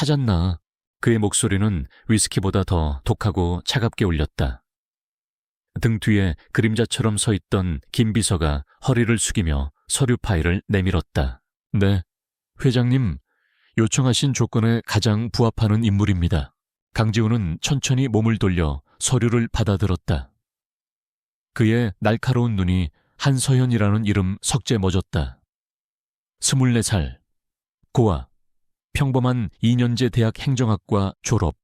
찾았나? 그의 목소리는 위스키보다 더 독하고 차갑게 울렸다. 등 뒤에 그림자처럼 서 있던 김 비서가 허리를 숙이며 서류 파일을 내밀었다. 네, 회장님, 요청하신 조건에 가장 부합하는 인물입니다. 강지훈은 천천히 몸을 돌려 서류를 받아들었다. 그의 날카로운 눈이 한서현이라는 이름 석재 멎었다. 24살, 고아, 평범한 2년제 대학 행정학과 졸업.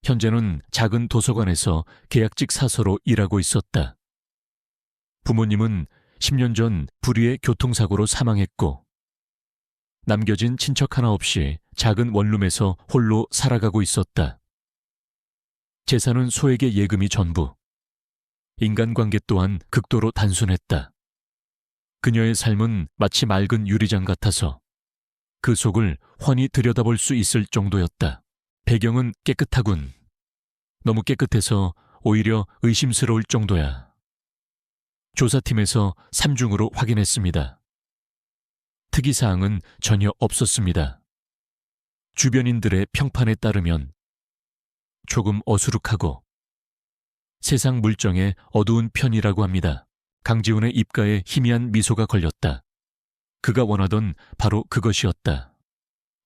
현재는 작은 도서관에서 계약직 사서로 일하고 있었다. 부모님은 10년 전 불의의 교통사고로 사망했고 남겨진 친척 하나 없이 작은 원룸에서 홀로 살아가고 있었다. 재산은 소액의 예금이 전부. 인간관계 또한 극도로 단순했다. 그녀의 삶은 마치 맑은 유리장 같아서 그 속을 훤히 들여다볼 수 있을 정도였다. 배경은 깨끗하군. 너무 깨끗해서 오히려 의심스러울 정도야. 조사팀에서 3중으로 확인했습니다. 특이사항은 전혀 없었습니다. 주변인들의 평판에 따르면 조금 어수룩하고 세상 물정의 어두운 편이라고 합니다. 강지훈의 입가에 희미한 미소가 걸렸다. 그가 원하던 바로 그것이었다.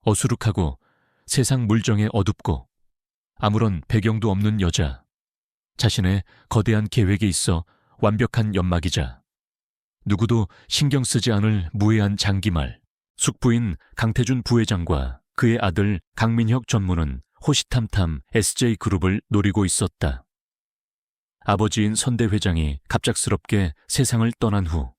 어수룩하고 세상 물정에 어둡고 아무런 배경도 없는 여자. 자신의 거대한 계획에 있어 완벽한 연막이자 누구도 신경 쓰지 않을 무해한 장기말. 숙부인 강태준 부회장과 그의 아들 강민혁 전무는 호시탐탐 SJ그룹을 노리고 있었다. 아버지인 선대 회장이 갑작스럽게 세상을 떠난 후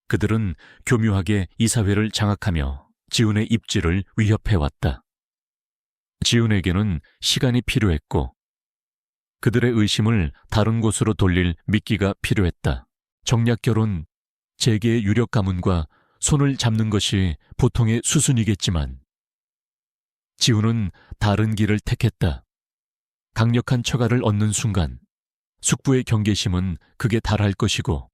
그들은 교묘하게 이사회를 장악하며 지훈의 입지를 위협해왔다. 지훈에게는 시간이 필요했고 그들의 의심을 다른 곳으로 돌릴 미끼가 필요했다. 정략 결혼, 재계의 유력 가문과 손을 잡는 것이 보통의 수순이겠지만 지훈은 다른 길을 택했다. 강력한 처가를 얻는 순간 숙부의 경계심은 극에 달할 것이고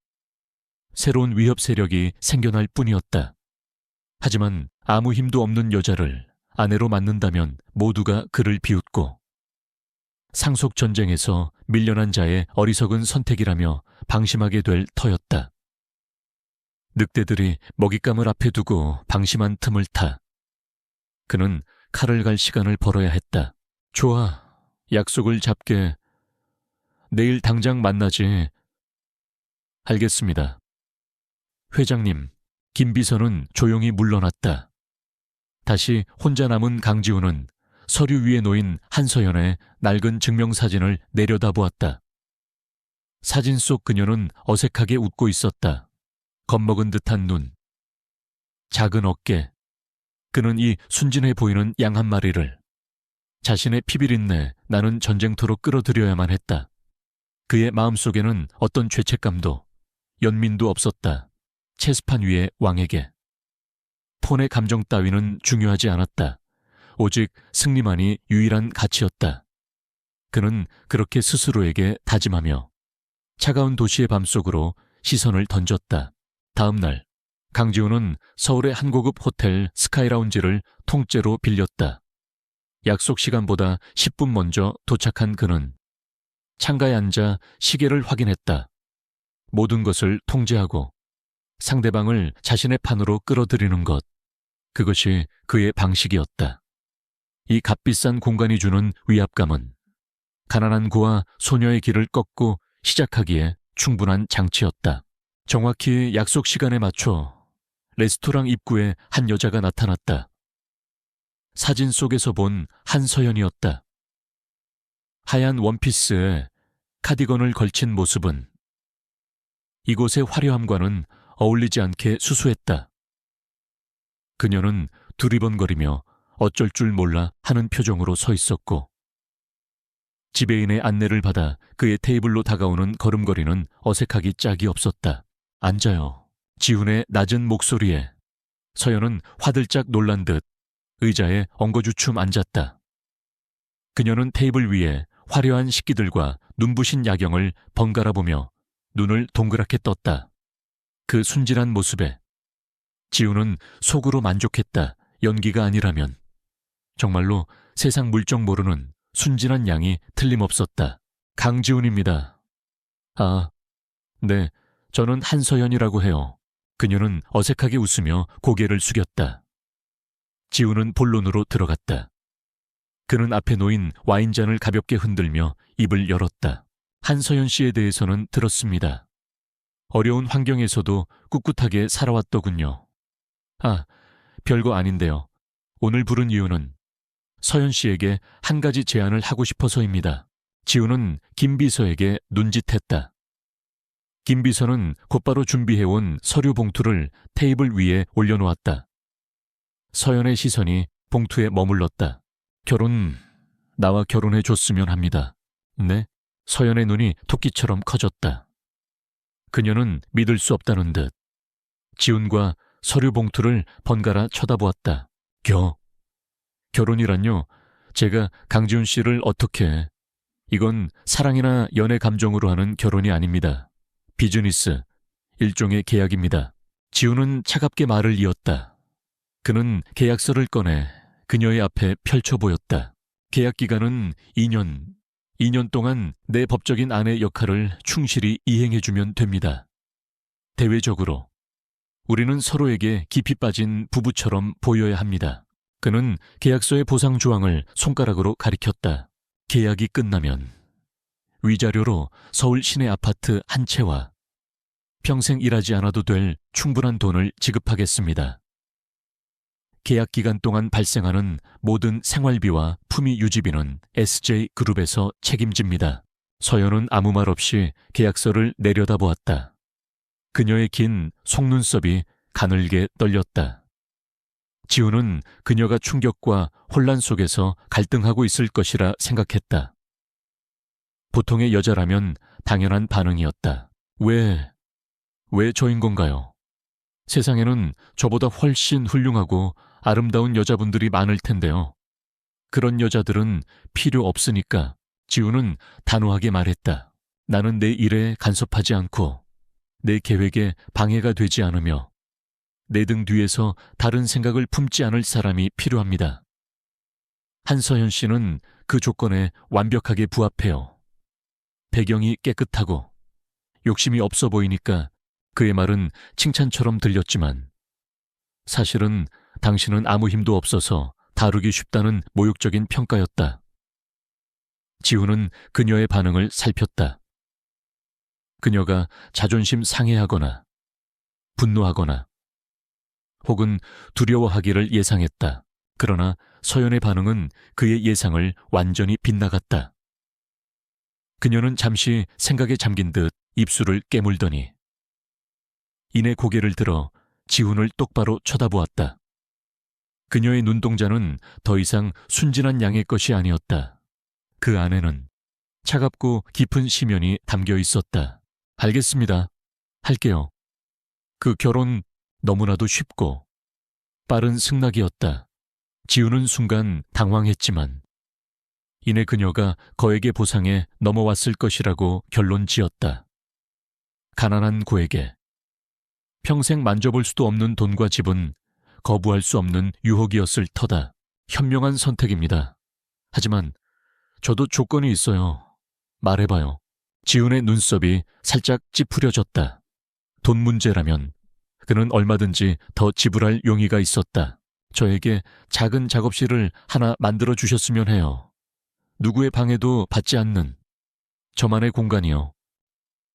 새로운 위협 세력이 생겨날 뿐이었다. 하지만 아무 힘도 없는 여자를 아내로 맞는다면 모두가 그를 비웃고 상속 전쟁에서 밀려난 자의 어리석은 선택이라며 방심하게 될 터였다. 늑대들이 먹잇감을 앞에 두고 방심한 틈을 타 그는 칼을 갈 시간을 벌어야 했다. 좋아, 약속을 잡게. 내일 당장 만나지. 알겠습니다. 회장님, 김 비서는 조용히 물러났다. 다시 혼자 남은 강지훈은 서류 위에 놓인 한서연의 낡은 증명사진을 내려다보았다. 사진 속 그녀는 어색하게 웃고 있었다. 겁먹은 듯한 눈, 작은 어깨. 그는 이 순진해 보이는 양 한 마리를 자신의 피비린내 나는 전쟁터로 끌어들여야만 했다. 그의 마음속에는 어떤 죄책감도 연민도 없었다. 체스판 위의 왕에게. 폰의 감정 따위는 중요하지 않았다. 오직 승리만이 유일한 가치였다. 그는 그렇게 스스로에게 다짐하며 차가운 도시의 밤속으로 시선을 던졌다. 다음 날 강지훈은 서울의 한 고급 호텔 스카이라운지를 통째로 빌렸다. 약속 시간보다 10분 먼저 도착한 그는 창가에 앉아 시계를 확인했다. 모든 것을 통제하고 상대방을 자신의 판으로 끌어들이는 것, 그것이 그의 방식이었다. 이 값비싼 공간이 주는 위압감은 가난한 고와 소녀의 길을 꺾고 시작하기에 충분한 장치였다. 정확히 약속 시간에 맞춰 레스토랑 입구에 한 여자가 나타났다. 사진 속에서 본 한서연이었다. 하얀 원피스에 카디건을 걸친 모습은 이곳의 화려함과는 어울리지 않게 수수했다. 그녀는 두리번거리며 어쩔 줄 몰라 하는 표정으로 서 있었고 지배인의 안내를 받아 그의 테이블로 다가오는 걸음걸이는 어색하기 짝이 없었다. 앉아요. 지훈의 낮은 목소리에 서연은 화들짝 놀란 듯 의자에 엉거주춤 앉았다. 그녀는 테이블 위에 화려한 식기들과 눈부신 야경을 번갈아 보며 눈을 동그랗게 떴다. 그 순진한 모습에 지훈은 속으로 만족했다. 연기가 아니라면. 정말로 세상 물정 모르는 순진한 양이 틀림없었다. 강지훈입니다. 아, 네, 저는 한서연이라고 해요. 그녀는 어색하게 웃으며 고개를 숙였다. 지훈은 본론으로 들어갔다. 그는 앞에 놓인 와인잔을 가볍게 흔들며 입을 열었다. 한서연 씨에 대해서는 들었습니다. 어려운 환경에서도 꿋꿋하게 살아왔더군요. 아, 별거 아닌데요. 오늘 부른 이유는 서연 씨에게 한 가지 제안을 하고 싶어서입니다. 지훈은 김 비서에게 눈짓했다. 김 비서는 곧바로 준비해온 서류 봉투를 테이블 위에 올려놓았다. 서연의 시선이 봉투에 머물렀다. 나와 결혼해 줬으면 합니다. 네? 서연의 눈이 토끼처럼 커졌다. 그녀는 믿을 수 없다는 듯 지훈과 서류 봉투를 번갈아 쳐다보았다. 결혼이란요? 제가 강지훈 씨를 어떻게... 이건 사랑이나 연애 감정으로 하는 결혼이 아닙니다. 비즈니스, 일종의 계약입니다. 지훈은 차갑게 말을 이었다. 그는 계약서를 꺼내 그녀의 앞에 펼쳐 보였다. 계약 기간은 2년. 2년 동안 내 법적인 아내 역할을 충실히 이행해주면 됩니다. 대외적으로 우리는 서로에게 깊이 빠진 부부처럼 보여야 합니다. 그는 계약서의 보상 조항을 손가락으로 가리켰다. 계약이 끝나면 위자료로 서울 시내 아파트 한 채와 평생 일하지 않아도 될 충분한 돈을 지급하겠습니다. 계약 기간 동안 발생하는 모든 생활비와 품위 유지비는 SJ그룹에서 책임집니다. 서연은 아무 말 없이 계약서를 내려다보았다. 그녀의 긴 속눈썹이 가늘게 떨렸다. 지훈은 그녀가 충격과 혼란 속에서 갈등하고 있을 것이라 생각했다. 보통의 여자라면 당연한 반응이었다. 왜 저인 건가요? 세상에는 저보다 훨씬 훌륭하고 아름다운 여자분들이 많을 텐데요. 그런 여자들은 필요 없으니까. 지훈은 단호하게 말했다. 나는 내 일에 간섭하지 않고 내 계획에 방해가 되지 않으며 내 등 뒤에서 다른 생각을 품지 않을 사람이 필요합니다. 한서연 씨는 그 조건에 완벽하게 부합해요. 배경이 깨끗하고 욕심이 없어 보이니까 그의 말은 칭찬처럼 들렸지만 사실은 당신은 아무 힘도 없어서 다루기 쉽다는 모욕적인 평가였다. 지훈은 그녀의 반응을 살폈다. 그녀가 자존심 상해하거나 분노하거나 혹은 두려워하기를 예상했다. 그러나 서연의 반응은 그의 예상을 완전히 빗나갔다. 그녀는 잠시 생각에 잠긴 듯 입술을 깨물더니 이내 고개를 들어 지훈을 똑바로 쳐다보았다. 그녀의 눈동자는 더 이상 순진한 양의 것이 아니었다. 그 안에는 차갑고 깊은 심연이 담겨 있었다. 알겠습니다. 할게요. 그 결혼 너무나도 쉽고 빠른 승낙이었다. 지훈은 순간 당황했지만 이내 그녀가 거액의 보상에 넘어왔을 것이라고 결론 지었다. 가난한 고에게 평생 만져볼 수도 없는 돈과 집은 거부할 수 없는 유혹이었을 터다. 현명한 선택입니다. 하지만 저도 조건이 있어요. 말해봐요. 지훈의 눈썹이 살짝 찌푸려졌다. 돈 문제라면 그는 얼마든지 더 지불할 용의가 있었다. 저에게 작은 작업실을 하나 만들어 주셨으면 해요. 누구의 방해도 받지 않는 저만의 공간이요.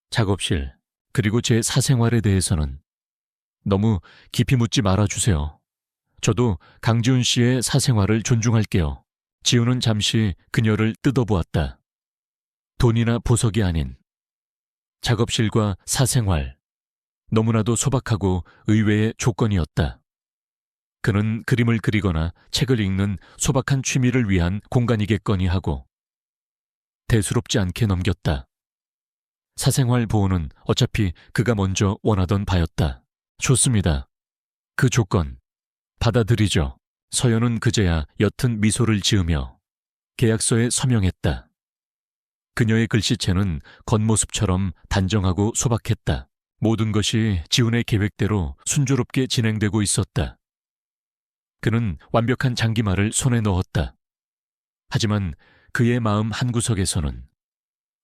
작업실, 그리고 제 사생활에 대해서는 너무 깊이 묻지 말아주세요. 저도 강지훈 씨의 사생활을 존중할게요. 지훈은 잠시 그녀를 뜯어보았다. 돈이나 보석이 아닌 작업실과 사생활, 너무나도 소박하고 의외의 조건이었다. 그는 그림을 그리거나 책을 읽는 소박한 취미를 위한 공간이겠거니 하고 대수롭지 않게 넘겼다. 사생활 보호는 어차피 그가 먼저 원하던 바였다. 좋습니다. 그 조건 받아들이죠. 서연은 그제야 옅은 미소를 지으며 계약서에 서명했다. 그녀의 글씨체는 겉모습처럼 단정하고 소박했다. 모든 것이 지훈의 계획대로 순조롭게 진행되고 있었다. 그는 완벽한 장기말을 손에 넣었다. 하지만 그의 마음 한구석에서는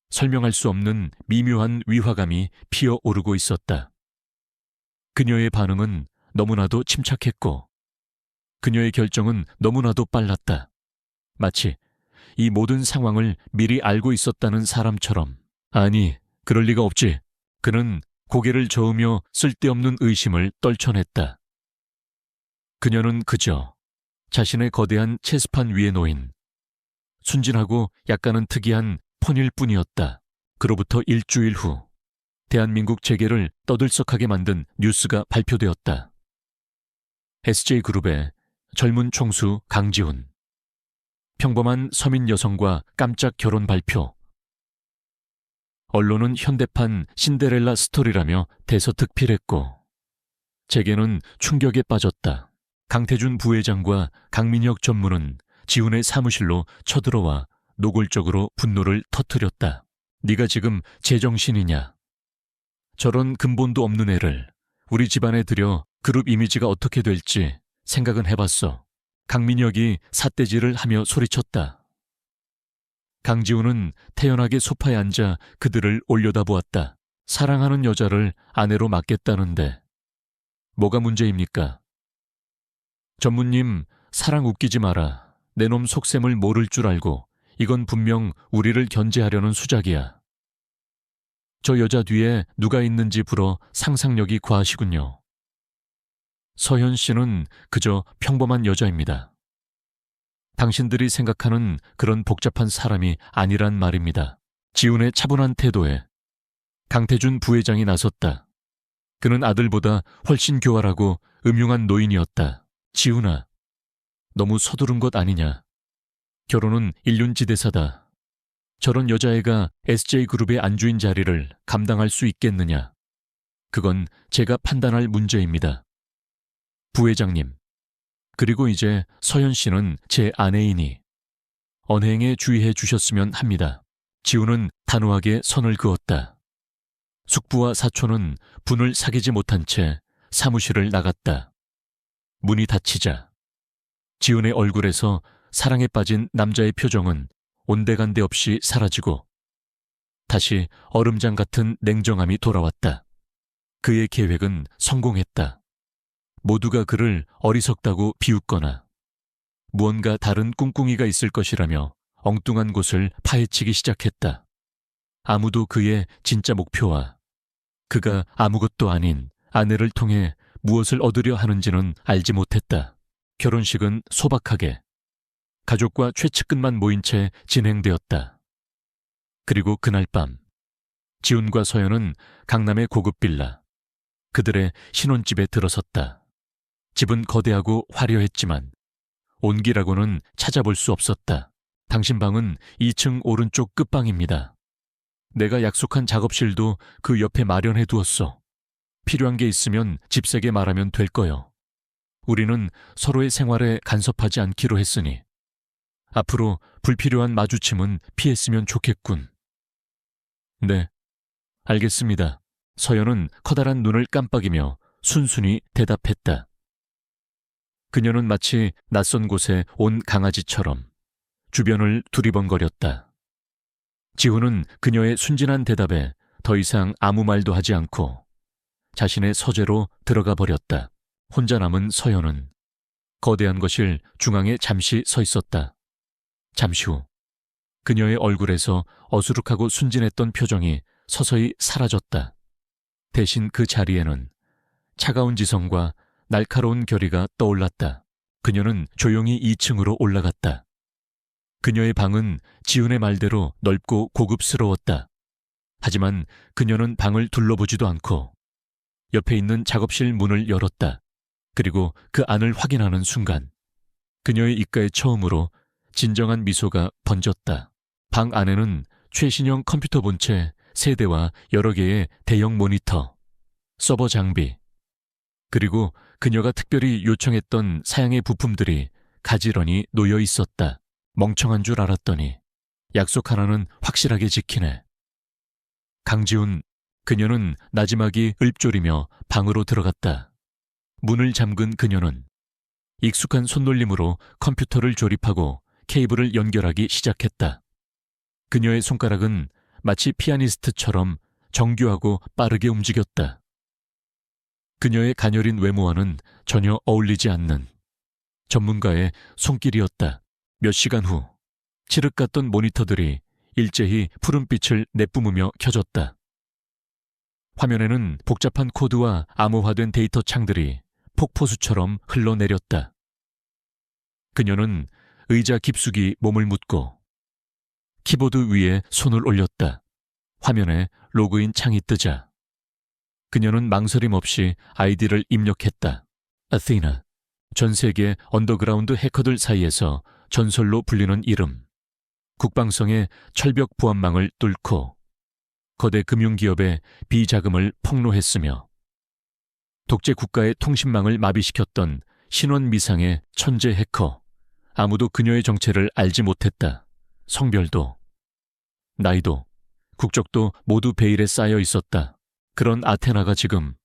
설명할 수 없는 미묘한 위화감이 피어오르고 있었다. 그녀의 반응은 너무나도 침착했고 그녀의 결정은 너무나도 빨랐다. 마치 이 모든 상황을 미리 알고 있었다는 사람처럼. 아니, 그럴 리가 없지. 그는 고개를 저으며 쓸데없는 의심을 떨쳐냈다. 그녀는 그저 자신의 거대한 체스판 위에 놓인 순진하고 약간은 특이한 폰일 뿐이었다. 그로부터 일주일 후 대한민국 재계를 떠들썩하게 만든 뉴스가 발표되었다. SJ그룹의 젊은 총수 강지훈. 평범한 서민 여성과 깜짝 결혼 발표. 언론은 현대판 신데렐라 스토리라며 대서특필했고 재계는 충격에 빠졌다. 강태준 부회장과 강민혁 전무는 지훈의 사무실로 쳐들어와 노골적으로 분노를 터뜨렸다. 네가 지금 제정신이냐? 저런 근본도 없는 애를 우리 집안에 들여 그룹 이미지가 어떻게 될지 생각은 해봤어. 강민혁이 삿대질을 하며 소리쳤다. 강지훈은 태연하게 소파에 앉아 그들을 올려다보았다. 사랑하는 여자를 아내로 맡겠다는데 뭐가 문제입니까? 전무님, 사랑 웃기지 마라. 내 놈 속셈을 모를 줄 알고 이건 분명 우리를 견제하려는 수작이야. 저 여자 뒤에 누가 있는지 불어 상상력이 과하시군요. 서현 씨는 그저 평범한 여자입니다. 당신들이 생각하는 그런 복잡한 사람이 아니란 말입니다. 지훈의 차분한 태도에 강태준 부회장이 나섰다. 그는 아들보다 훨씬 교활하고 음흉한 노인이었다. 지훈아, 너무 서두른 것 아니냐. 결혼은 일륜지대사다. 저런 여자애가 SJ그룹의 안주인 자리를 감당할 수 있겠느냐. 그건 제가 판단할 문제입니다. 부회장님, 그리고 이제 서현 씨는 제 아내이니 언행에 주의해 주셨으면 합니다. 지훈은 단호하게 선을 그었다. 숙부와 사촌은 분을 사귀지 못한 채 사무실을 나갔다. 문이 닫히자 지훈의 얼굴에서 사랑에 빠진 남자의 표정은 온데간데 없이 사라지고 다시 얼음장 같은 냉정함이 돌아왔다. 그의 계획은 성공했다. 모두가 그를 어리석다고 비웃거나 무언가 다른 꿍꿍이가 있을 것이라며 엉뚱한 곳을 파헤치기 시작했다. 아무도 그의 진짜 목표와 그가 아무것도 아닌 아내를 통해 무엇을 얻으려 하는지는 알지 못했다. 결혼식은 소박하게 가족과 최측근만 모인 채 진행되었다. 그리고 그날 밤 지훈과 서연은 강남의 고급 빌라 그들의 신혼집에 들어섰다. 집은 거대하고 화려했지만 온기라고는 찾아볼 수 없었다. 당신 방은 2층 오른쪽 끝방입니다. 내가 약속한 작업실도 그 옆에 마련해 두었어. 필요한 게 있으면 집세게 말하면 될 거요. 우리는 서로의 생활에 간섭하지 않기로 했으니 앞으로 불필요한 마주침은 피했으면 좋겠군. 네, 알겠습니다. 서연은 커다란 눈을 깜빡이며 순순히 대답했다. 그녀는 마치 낯선 곳에 온 강아지처럼 주변을 두리번거렸다. 지훈은 그녀의 순진한 대답에 더 이상 아무 말도 하지 않고 자신의 서재로 들어가 버렸다. 혼자 남은 서연은 거대한 거실 중앙에 잠시 서 있었다. 잠시 후 그녀의 얼굴에서 어수룩하고 순진했던 표정이 서서히 사라졌다. 대신 그 자리에는 차가운 지성과 날카로운 결의가 떠올랐다. 그녀는 조용히 2층으로 올라갔다. 그녀의 방은 지훈의 말대로 넓고 고급스러웠다. 하지만 그녀는 방을 둘러보지도 않고 옆에 있는 작업실 문을 열었다. 그리고 그 안을 확인하는 순간 그녀의 입가에 처음으로 진정한 미소가 번졌다. 방 안에는 최신형 컴퓨터 본체 3대와 여러 개의 대형 모니터, 서버 장비, 그리고 그녀가 특별히 요청했던 사양의 부품들이 가지런히 놓여 있었다. 멍청한 줄 알았더니 약속 하나는 확실하게 지키네. 강지훈, 그녀는 나지막이 읊조리며 방으로 들어갔다. 문을 잠근 그녀는 익숙한 손놀림으로 컴퓨터를 조립하고 케이블을 연결하기 시작했다. 그녀의 손가락은 마치 피아니스트처럼 정교하고 빠르게 움직였다. 그녀의 가녀린 외모와는 전혀 어울리지 않는 전문가의 손길이었다. 몇 시간 후 칠흑 같던 모니터들이 일제히 푸른빛을 내뿜으며 켜졌다. 화면에는 복잡한 코드와 암호화된 데이터 창들이 폭포수처럼 흘러내렸다. 그녀는 의자 깊숙이 몸을 묻고 키보드 위에 손을 올렸다. 화면에 로그인 창이 뜨자 그녀는 망설임 없이 아이디를 입력했다. 아테나. 전 세계 언더그라운드 해커들 사이에서 전설로 불리는 이름. 국방성의 철벽 보안망을 뚫고 거대 금융기업의 비자금을 폭로했으며 독재 국가의 통신망을 마비시켰던 신원미상의 천재 해커. 아무도 그녀의 정체를 알지 못했다. 성별도, 나이도, 국적도 모두 베일에 쌓여 있었다. 그런 아테나가 지금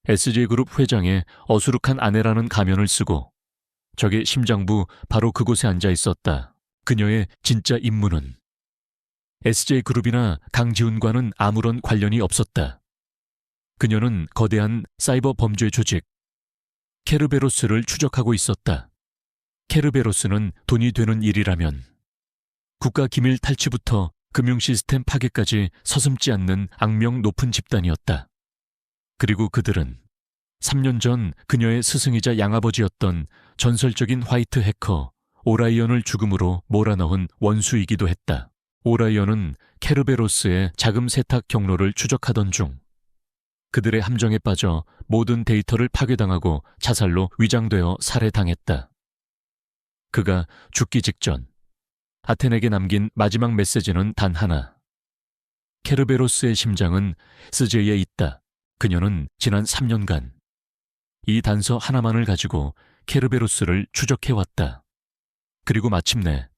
SJ그룹 회장의 어수룩한 아내라는 가면을 쓰고 적의 심장부 바로 그곳에 앉아 있었다. 그녀의 진짜 임무는 SJ그룹이나 강지훈과는 아무런 관련이 없었다. 그녀는 거대한 사이버 범죄 조직 케르베로스를 추적하고 있었다. 케르베로스는 돈이 되는 일이라면 국가 기밀 탈취부터 금융 시스템 파괴까지 서슴지 않는 악명 높은 집단이었다. 그리고 그들은 3년 전 그녀의 스승이자 양아버지였던 전설적인 화이트 해커 오라이언을 죽음으로 몰아넣은 원수이기도 했다. 오라이언은 케르베로스의 자금 세탁 경로를 추적하던 중 그들의 함정에 빠져 모든 데이터를 파괴당하고 자살로 위장되어 살해당했다. 그가 죽기 직전 아텐에게 남긴 마지막 메시지는 단 하나. 케르베로스의 심장은 스제에 있다. 그녀는 지난 3년간 이 단서 하나만을 가지고 케르베로스를 추적해왔다. 그리고 마침내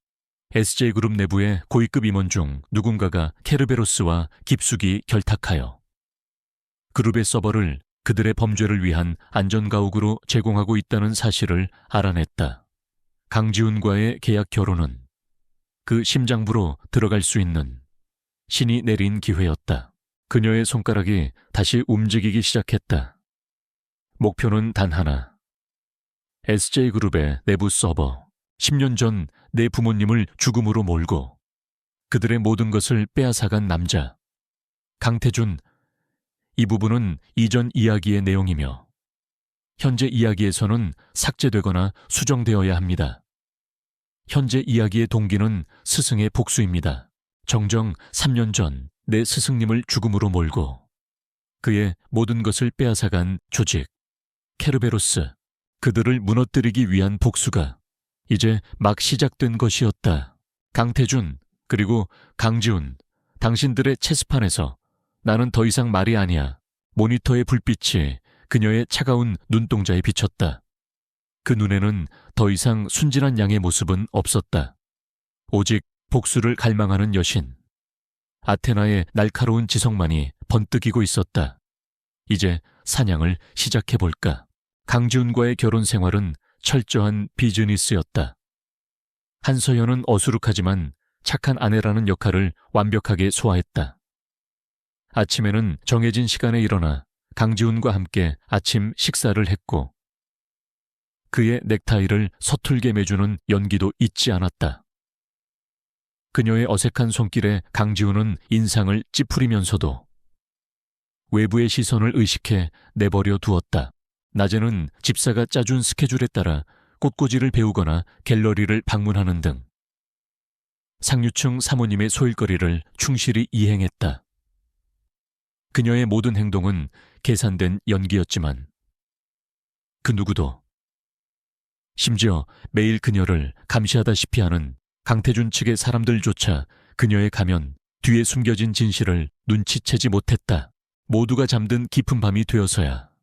SJ그룹 내부의 고위급 임원 중 누군가가 케르베로스와 깊숙이 결탁하여 그룹의 서버를 그들의 범죄를 위한 안전가옥으로 제공하고 있다는 사실을 알아냈다. 강지훈과의 계약 결혼은 그 심장부로 들어갈 수 있는 신이 내린 기회였다. 그녀의 손가락이 다시 움직이기 시작했다. 목표는 단 하나. SJ그룹의 내부 서버. 10년 전 내 부모님을 죽음으로 몰고 그들의 모든 것을 빼앗아간 남자. 강태준. 이 부분은 이전 이야기의 내용이며 현재 이야기에서는 삭제되거나 수정되어야 합니다. 현재 이야기의 동기는 스승의 복수입니다. 정정 3년 전 내 스승님을 죽음으로 몰고 그의 모든 것을 빼앗아간 조직 케르베로스. 그들을 무너뜨리기 위한 복수가 이제 막 시작된 것이었다. 강태준 그리고 강지훈, 당신들의 체스판에서 나는 더 이상 말이 아니야. 모니터의 불빛이 그녀의 차가운 눈동자에 비쳤다. 그 눈에는 더 이상 순진한 양의 모습은 없었다. 오직 복수를 갈망하는 여신. 아테나의 날카로운 지성만이 번뜩이고 있었다. 이제 사냥을 시작해볼까. 강지훈과의 결혼 생활은 철저한 비즈니스였다. 한서연은 어수룩하지만 착한 아내라는 역할을 완벽하게 소화했다. 아침에는 정해진 시간에 일어나 강지훈과 함께 아침 식사를 했고 그의 넥타이를 서툴게 매주는 연기도 잊지 않았다. 그녀의 어색한 손길에 강지훈은 인상을 찌푸리면서도 외부의 시선을 의식해 내버려 두었다. 낮에는 집사가 짜준 스케줄에 따라 꽃꽂이를 배우거나 갤러리를 방문하는 등 상류층 사모님의 소일거리를 충실히 이행했다. 그녀의 모든 행동은 계산된 연기였지만 그 누구도 심지어 매일 그녀를 감시하다시피 하는 강태준 측의 사람들조차 그녀의 가면 뒤에 숨겨진 진실을 눈치채지 못했다. 모두가 잠든 깊은 밤이 되어서야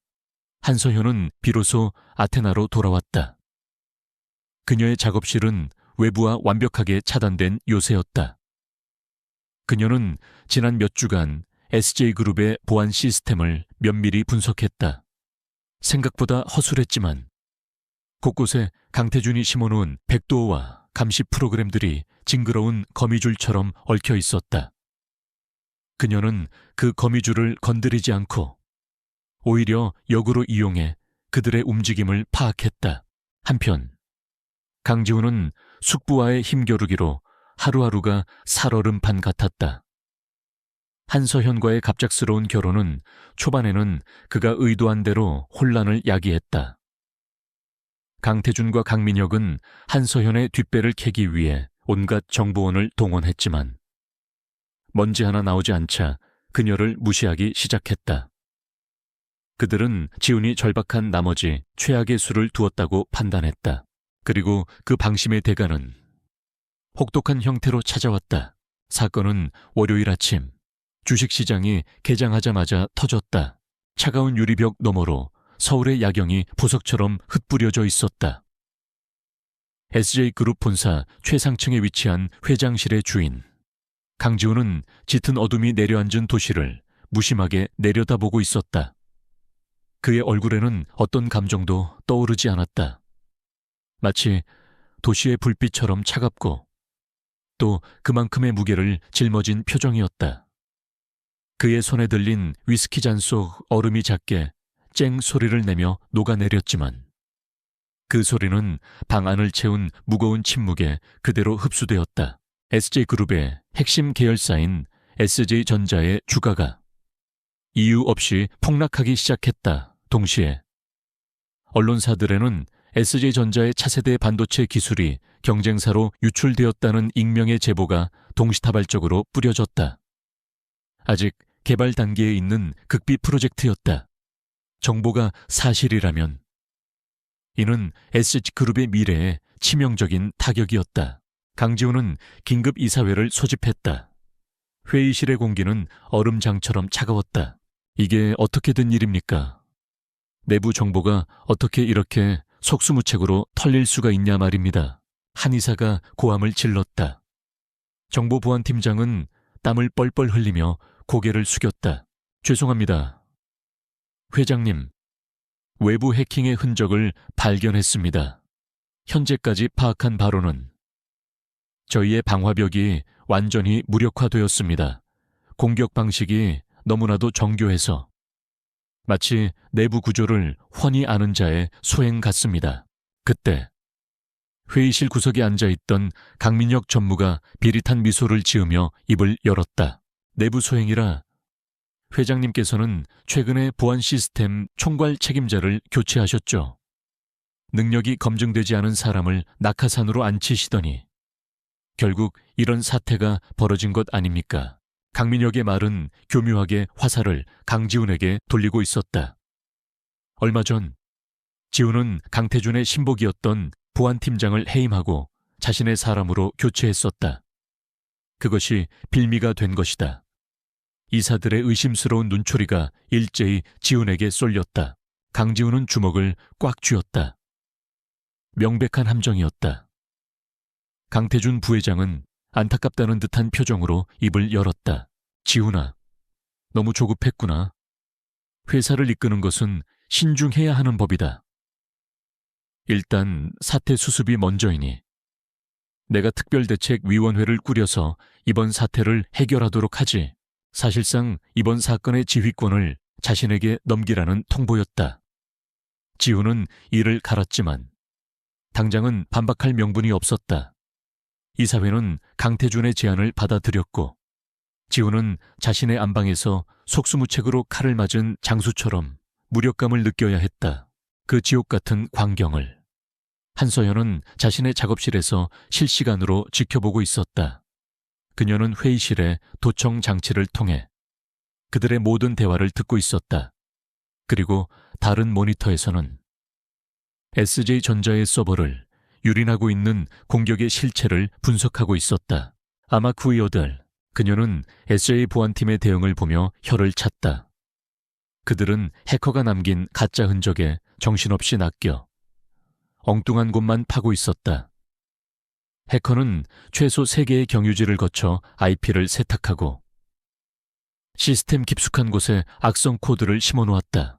한서현은 비로소 아테나로 돌아왔다. 그녀의 작업실은 외부와 완벽하게 차단된 요새였다. 그녀는 지난 몇 주간 SJ그룹의 보안 시스템을 면밀히 분석했다. 생각보다 허술했지만 곳곳에 강태준이 심어놓은 백도어와 감시 프로그램들이 징그러운 거미줄처럼 얽혀 있었다. 그녀는 그 거미줄을 건드리지 않고 오히려 역으로 이용해 그들의 움직임을 파악했다. 한편 강지훈은 숙부와의 힘겨루기로 하루하루가 살얼음판 같았다. 한서현과의 갑작스러운 결혼은 초반에는 그가 의도한 대로 혼란을 야기했다. 강태준과 강민혁은 한서현의 뒷배를 캐기 위해 온갖 정보원을 동원했지만 먼지 하나 나오지 않자 그녀를 무시하기 시작했다. 그들은 지훈이 절박한 나머지 최악의 수를 두었다고 판단했다. 그리고 그 방심의 대가는 혹독한 형태로 찾아왔다. 사건은 월요일 아침 주식시장이 개장하자마자 터졌다. 차가운 유리벽 너머로 서울의 야경이 보석처럼 흩뿌려져 있었다. SJ그룹 본사 최상층에 위치한 회장실의 주인 강지훈은 짙은 어둠이 내려앉은 도시를 무심하게 내려다보고 있었다. 그의 얼굴에는 어떤 감정도 떠오르지 않았다. 마치 도시의 불빛처럼 차갑고 또 그만큼의 무게를 짊어진 표정이었다. 그의 손에 들린 위스키 잔 속 얼음이 작게 쨍 소리를 내며 녹아내렸지만 그 소리는 방 안을 채운 무거운 침묵에 그대로 흡수되었다. SJ그룹의 핵심 계열사인 SJ전자의 주가가 이유 없이 폭락하기 시작했다. 동시에 언론사들에는 SJ전자의 차세대 반도체 기술이 경쟁사로 유출되었다는 익명의 제보가 동시다발적으로 뿌려졌다. 아직 개발 단계에 있는 극비 프로젝트였다. 정보가 사실이라면 이는 SG그룹의 미래에 치명적인 타격이었다. 강지훈은 긴급 이사회를 소집했다. 회의실의 공기는 얼음장처럼 차가웠다. 이게 어떻게 된 일입니까? 내부 정보가 어떻게 이렇게 속수무책으로 털릴 수가 있냐 말입니다. 한 이사가 고함을 질렀다. 정보보안팀장은 땀을 뻘뻘 흘리며 고개를 숙였다. 죄송합니다. 회장님, 외부 해킹의 흔적을 발견했습니다. 현재까지 파악한 바로는 저희의 방화벽이 완전히 무력화되었습니다. 공격 방식이 너무나도 정교해서 마치 내부 구조를 훤히 아는 자의 소행 같습니다. 그때 회의실 구석에 앉아있던 강민혁 전무가 비릿한 미소를 지으며 입을 열었다. 내부 소행이라 회장님께서는 최근에 보안 시스템 총괄 책임자를 교체하셨죠. 능력이 검증되지 않은 사람을 낙하산으로 앉히시더니 결국 이런 사태가 벌어진 것 아닙니까? 강민혁의 말은 교묘하게 화살을 강지훈에게 돌리고 있었다. 얼마 전 지훈은 강태준의 신복이었던 보안팀장을 해임하고 자신의 사람으로 교체했었다. 그것이 빌미가 된 것이다. 이사들의 의심스러운 눈초리가 일제히 지훈에게 쏠렸다. 강지훈은 주먹을 꽉 쥐었다. 명백한 함정이었다. 강태준 부회장은 안타깝다는 듯한 표정으로 입을 열었다. 지훈아, 너무 조급했구나. 회사를 이끄는 것은 신중해야 하는 법이다. 일단 사태 수습이 먼저이니 내가 특별대책위원회를 꾸려서 이번 사태를 해결하도록 하지. 사실상 이번 사건의 지휘권을 자신에게 넘기라는 통보였다. 지훈은 이를 갈았지만 당장은 반박할 명분이 없었다. 이사회는 강태준의 제안을 받아들였고 지훈은 자신의 안방에서 속수무책으로 칼을 맞은 장수처럼 무력감을 느껴야 했다. 그 지옥 같은 광경을 한서연은 자신의 작업실에서 실시간으로 지켜보고 있었다. 그녀는 회의실의 도청 장치를 통해 그들의 모든 대화를 듣고 있었다. 그리고 다른 모니터에서는 SJ전자의 서버를 유린하고 있는 공격의 실체를 분석하고 있었다. 아마 그 이어들 그녀는 SJ 보안팀의 대응을 보며 혀를 찼다. 그들은 해커가 남긴 가짜 흔적에 정신없이 낚여 엉뚱한 곳만 파고 있었다. 해커는 최소 3개의 경유지를 거쳐 IP를 세탁하고 시스템 깊숙한 곳에 악성 코드를 심어놓았다.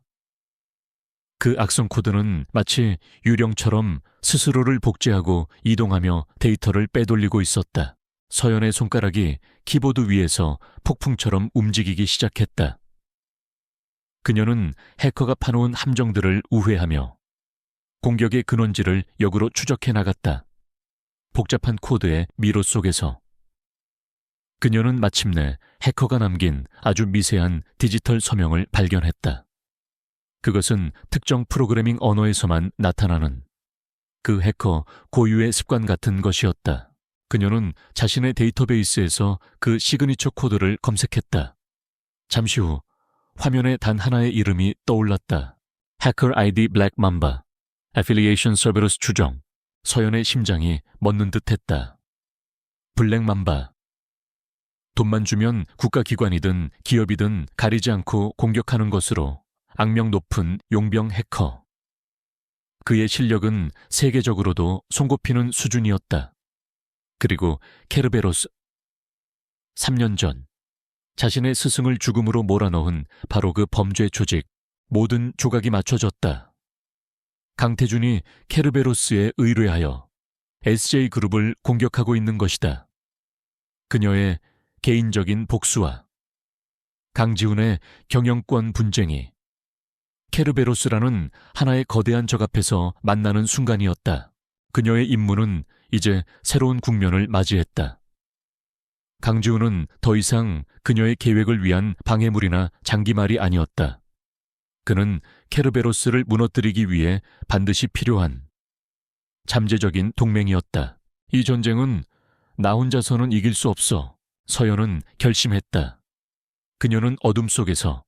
그 악성 코드는 마치 유령처럼 스스로를 복제하고 이동하며 데이터를 빼돌리고 있었다. 서연의 손가락이 키보드 위에서 폭풍처럼 움직이기 시작했다. 그녀는 해커가 파놓은 함정들을 우회하며 공격의 근원지를 역으로 추적해 나갔다. 복잡한 코드의 미로 속에서 그녀는 마침내 해커가 남긴 아주 미세한 디지털 서명을 발견했다. 그것은 특정 프로그래밍 언어에서만 나타나는 그 해커 고유의 습관 같은 것이었다. 그녀는 자신의 데이터베이스에서 그 시그니처 코드를 검색했다. 잠시 후 화면에 단 하나의 이름이 떠올랐다. 해커 아이디 블랙 맘바, 애필리에이션 서베러스 추정. 서연의 심장이 멎는 듯했다. 블랙 맘바. 돈만 주면 국가기관이든 기업이든 가리지 않고 공격하는 것으로 악명 높은 용병 해커. 그의 실력은 세계적으로도 손꼽히는 수준이었다. 그리고 케르베로스. 3년 전 자신의 스승을 죽음으로 몰아넣은 바로 그 범죄 조직. 모든 조각이 맞춰졌다. 강태준이 케르베로스에 의뢰하여 SJ그룹을 공격하고 있는 것이다. 그녀의 개인적인 복수와 강지훈의 경영권 분쟁이 케르베로스라는 하나의 거대한 적 앞에서 만나는 순간이었다. 그녀의 임무는 이제 새로운 국면을 맞이했다. 강지훈은 더 이상 그녀의 계획을 위한 방해물이나 장기말이 아니었다. 그는 케르베로스를 무너뜨리기 위해 반드시 필요한 잠재적인 동맹이었다. 이 전쟁은 나 혼자서는 이길 수 없어. 서연은 결심했다. 그녀는 어둠 속에서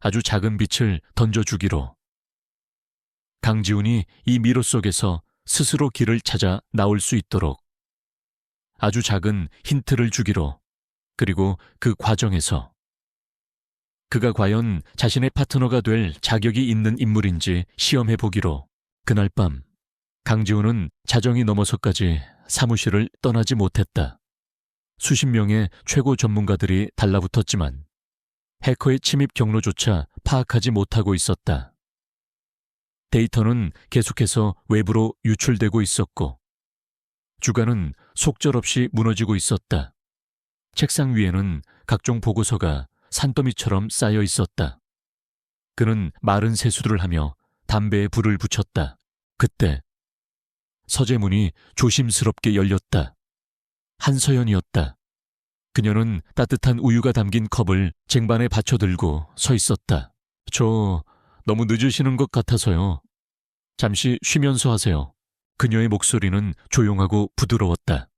아주 작은 빛을 던져주기로. 강지훈이 이 미로 속에서 스스로 길을 찾아 나올 수 있도록 아주 작은 힌트를 주기로. 그리고 그 과정에서 그가 과연 자신의 파트너가 될 자격이 있는 인물인지 시험해보기로. 그날 밤 강지훈은 자정이 넘어서까지 사무실을 떠나지 못했다. 수십 명의 최고 전문가들이 달라붙었지만 해커의 침입 경로조차 파악하지 못하고 있었다. 데이터는 계속해서 외부로 유출되고 있었고 주가는 속절없이 무너지고 있었다. 책상 위에는 각종 보고서가 산더미처럼 쌓여 있었다. 그는 마른 세수를 하며 담배에 불을 붙였다. 그때 서재문이 조심스럽게 열렸다. 한서연이었다. 그녀는 따뜻한 우유가 담긴 컵을 쟁반에 받쳐들고 서 있었다. 저 너무 늦으시는 것 같아서요. 잠시 쉬면서 하세요. 그녀의 목소리는 조용하고 부드러웠다.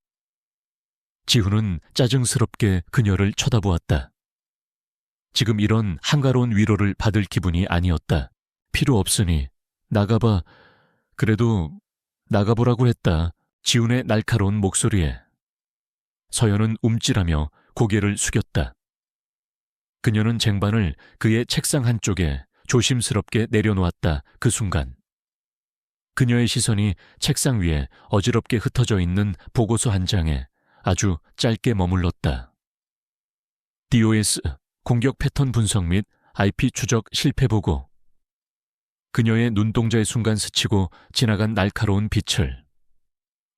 지훈은 짜증스럽게 그녀를 쳐다보았다. 지금 이런 한가로운 위로를 받을 기분이 아니었다. 필요 없으니 나가봐. 그래도 나가보라고 했다. 지훈의 날카로운 목소리에 서연은 움찔하며 고개를 숙였다. 그녀는 쟁반을 그의 책상 한쪽에 조심스럽게 내려놓았다. 그 순간 그녀의 시선이 책상 위에 어지럽게 흩어져 있는 보고서 한 장에 아주 짧게 머물렀다. DOS 공격 패턴 분석 및 IP 추적 실패 보고. 그녀의 눈동자의 순간 스치고 지나간 날카로운 빛을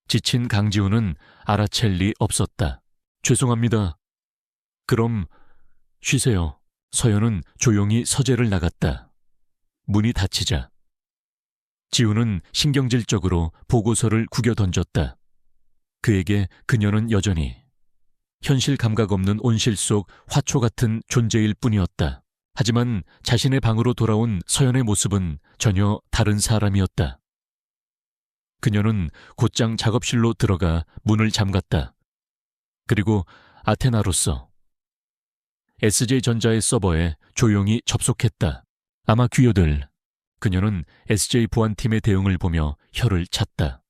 지친 강지훈은 알아챌 리 없었다. 죄송합니다. 그럼 쉬세요. 서연은 조용히 서재를 나갔다. 문이 닫히자 지훈은 신경질적으로 보고서를 구겨 던졌다. 그에게 그녀는 여전히 현실 감각 없는 온실 속 화초 같은 존재일 뿐이었다. 하지만 자신의 방으로 돌아온 서연의 모습은 전혀 다른 사람이었다. 그녀는 곧장 작업실로 들어가 문을 잠갔다. 그리고 아테나로서 SJ전자의 서버에 조용히 접속했다. 아마 귀여들. 그녀는 SJ 보안팀의 대응을 보며 혀를 찼다.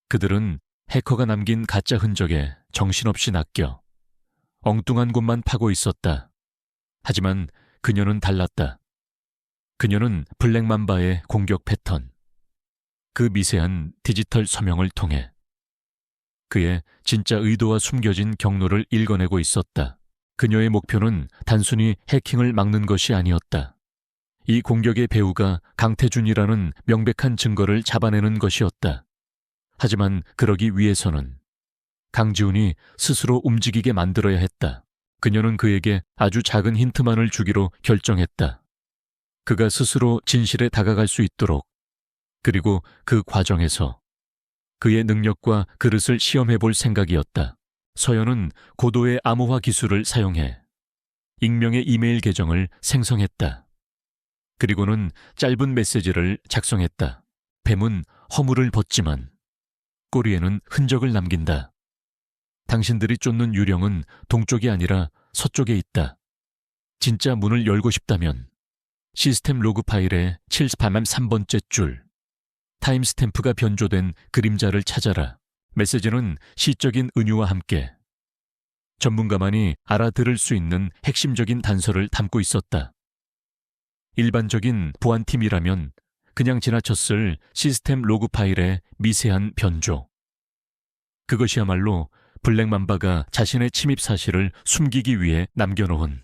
그들은 해커가 남긴 가짜 흔적에 정신없이 낚여 엉뚱한 곳만 파고 있었다. 하지만 그녀는 달랐다. 그녀는 블랙맘바의 공격 패턴, 그 미세한 디지털 서명을 통해 그의 진짜 의도와 숨겨진 경로를 읽어내고 있었다. 그녀의 목표는 단순히 해킹을 막는 것이 아니었다. 이 공격의 배후가 강태준이라는 명백한 증거를 잡아내는 것이었다. 하지만 그러기 위해서는 강지훈이 스스로 움직이게 만들어야 했다. 그녀는 그에게 아주 작은 힌트만을 주기로 결정했다. 그가 스스로 진실에 다가갈 수 있도록, 그리고 그 과정에서 그의 능력과 그릇을 시험해 볼 생각이었다. 서연은 고도의 암호화 기술을 사용해 익명의 이메일 계정을 생성했다. 그리고는 짧은 메시지를 작성했다. 뱀은 허물을 벗지만 꼬리에는 흔적을 남긴다. 당신들이 쫓는 유령은 동쪽이 아니라 서쪽에 있다. 진짜 문을 열고 싶다면 시스템 로그 파일의 73번째 줄, 타임스탬프가 변조된 그림자를 찾아라. 메시지는 시적인 은유와 함께 전문가만이 알아들을 수 있는 핵심적인 단서를 담고 있었다. 일반적인 보안팀이라면 그냥 지나쳤을 시스템 로그 파일의 미세한 변조. 그것이야말로 블랙맘바가 자신의 침입 사실을 숨기기 위해 남겨놓은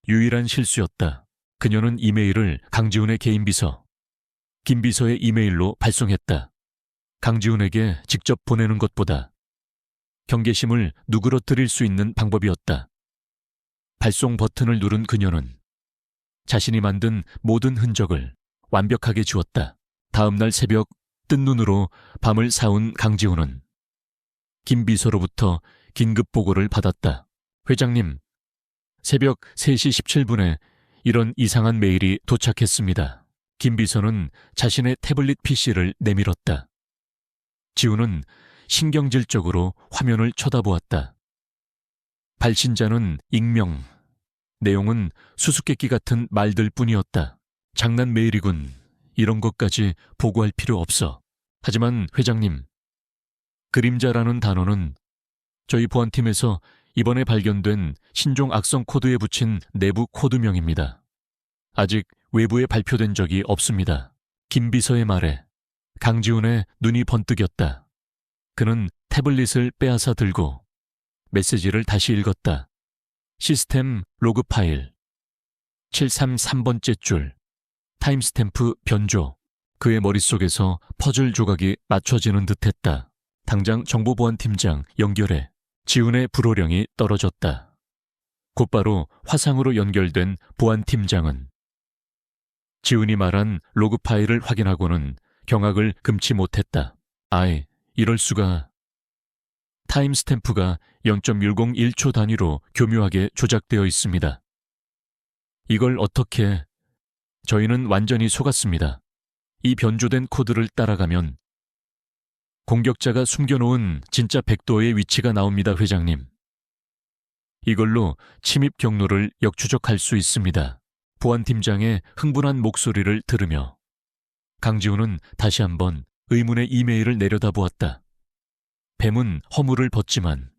유일한 실수였다. 그녀는 이메일을 강지훈의 개인 비서, 김 비서의 이메일로 발송했다. 강지훈에게 직접 보내는 것보다 경계심을 누그러뜨릴 수 있는 방법이었다. 발송 버튼을 누른 그녀는 자신이 만든 모든 흔적을 완벽하게 지웠다. 다음 날 새벽 뜬 눈으로 밤을 새운 강지훈은 김 비서로부터 긴급 보고를 받았다. 회장님, 새벽 3시 17분에 이런 이상한 메일이 도착했습니다. 김 비서는 자신의 태블릿 PC를 내밀었다. 지훈은 신경질적으로 화면을 쳐다보았다. 발신자는 익명, 내용은 수수께끼 같은 말들 뿐이었다. 장난 메일이군. 이런 것까지 보고할 필요 없어. 하지만 회장님, 그림자라는 단어는 저희 보안팀에서 이번에 발견된 신종 악성 코드에 붙인 내부 코드명입니다. 아직 외부에 발표된 적이 없습니다. 김 비서의 말에 강지훈의 눈이 번뜩였다. 그는 태블릿을 빼앗아 들고 메시지를 다시 읽었다. 시스템 로그 파일 733번째 줄, 타임스탬프 변조. 그의 머릿속에서 퍼즐 조각이 맞춰지는 듯했다. 당장 정보보안팀장 연결해. 지훈의 불호령이 떨어졌다. 곧바로 화상으로 연결된 보안팀장은 지훈이 말한 로그 파일을 확인하고는 경악을 금치 못했다. 아이, 이럴 수가. 타임스탬프가 0.101초 단위로 교묘하게 조작되어 있습니다. 이걸 어떻게... 저희는 완전히 속았습니다. 이 변조된 코드를 따라가면 공격자가 숨겨놓은 진짜 백도어의 위치가 나옵니다, 회장님. 이걸로 침입 경로를 역추적할 수 있습니다. 보안팀장의 흥분한 목소리를 들으며 강지훈은 다시 한번 의문의 이메일을 내려다보았다. 뱀은 허물을 벗지만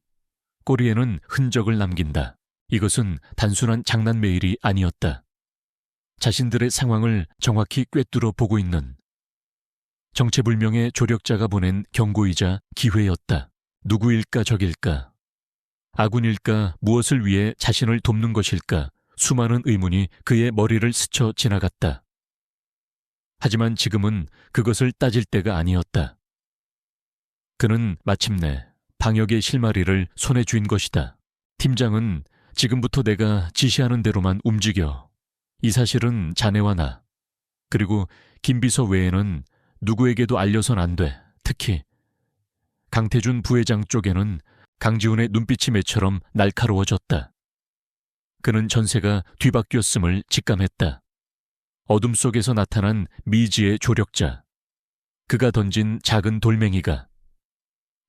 꼬리에는 흔적을 남긴다. 이것은 단순한 장난 메일이 아니었다. 자신들의 상황을 정확히 꿰뚫어 보고 있는 정체불명의 조력자가 보낸 경고이자 기회였다. 누구일까 적일까? 아군일까 무엇을 위해 자신을 돕는 것일까? 수많은 의문이 그의 머리를 스쳐 지나갔다. 하지만 지금은 그것을 따질 때가 아니었다. 그는 마침내 방역의 실마리를 손에 쥔 것이다. 팀장은 지금부터 내가 지시하는 대로만 움직여. 이 사실은 자네와 나, 그리고 김 비서 외에는 누구에게도 알려선 안 돼. 특히 강태준 부회장 쪽에는. 강지훈의 눈빛이 매처럼 날카로워졌다. 그는 전세가 뒤바뀌었음을 직감했다. 어둠 속에서 나타난 미지의 조력자. 그가 던진 작은 돌멩이가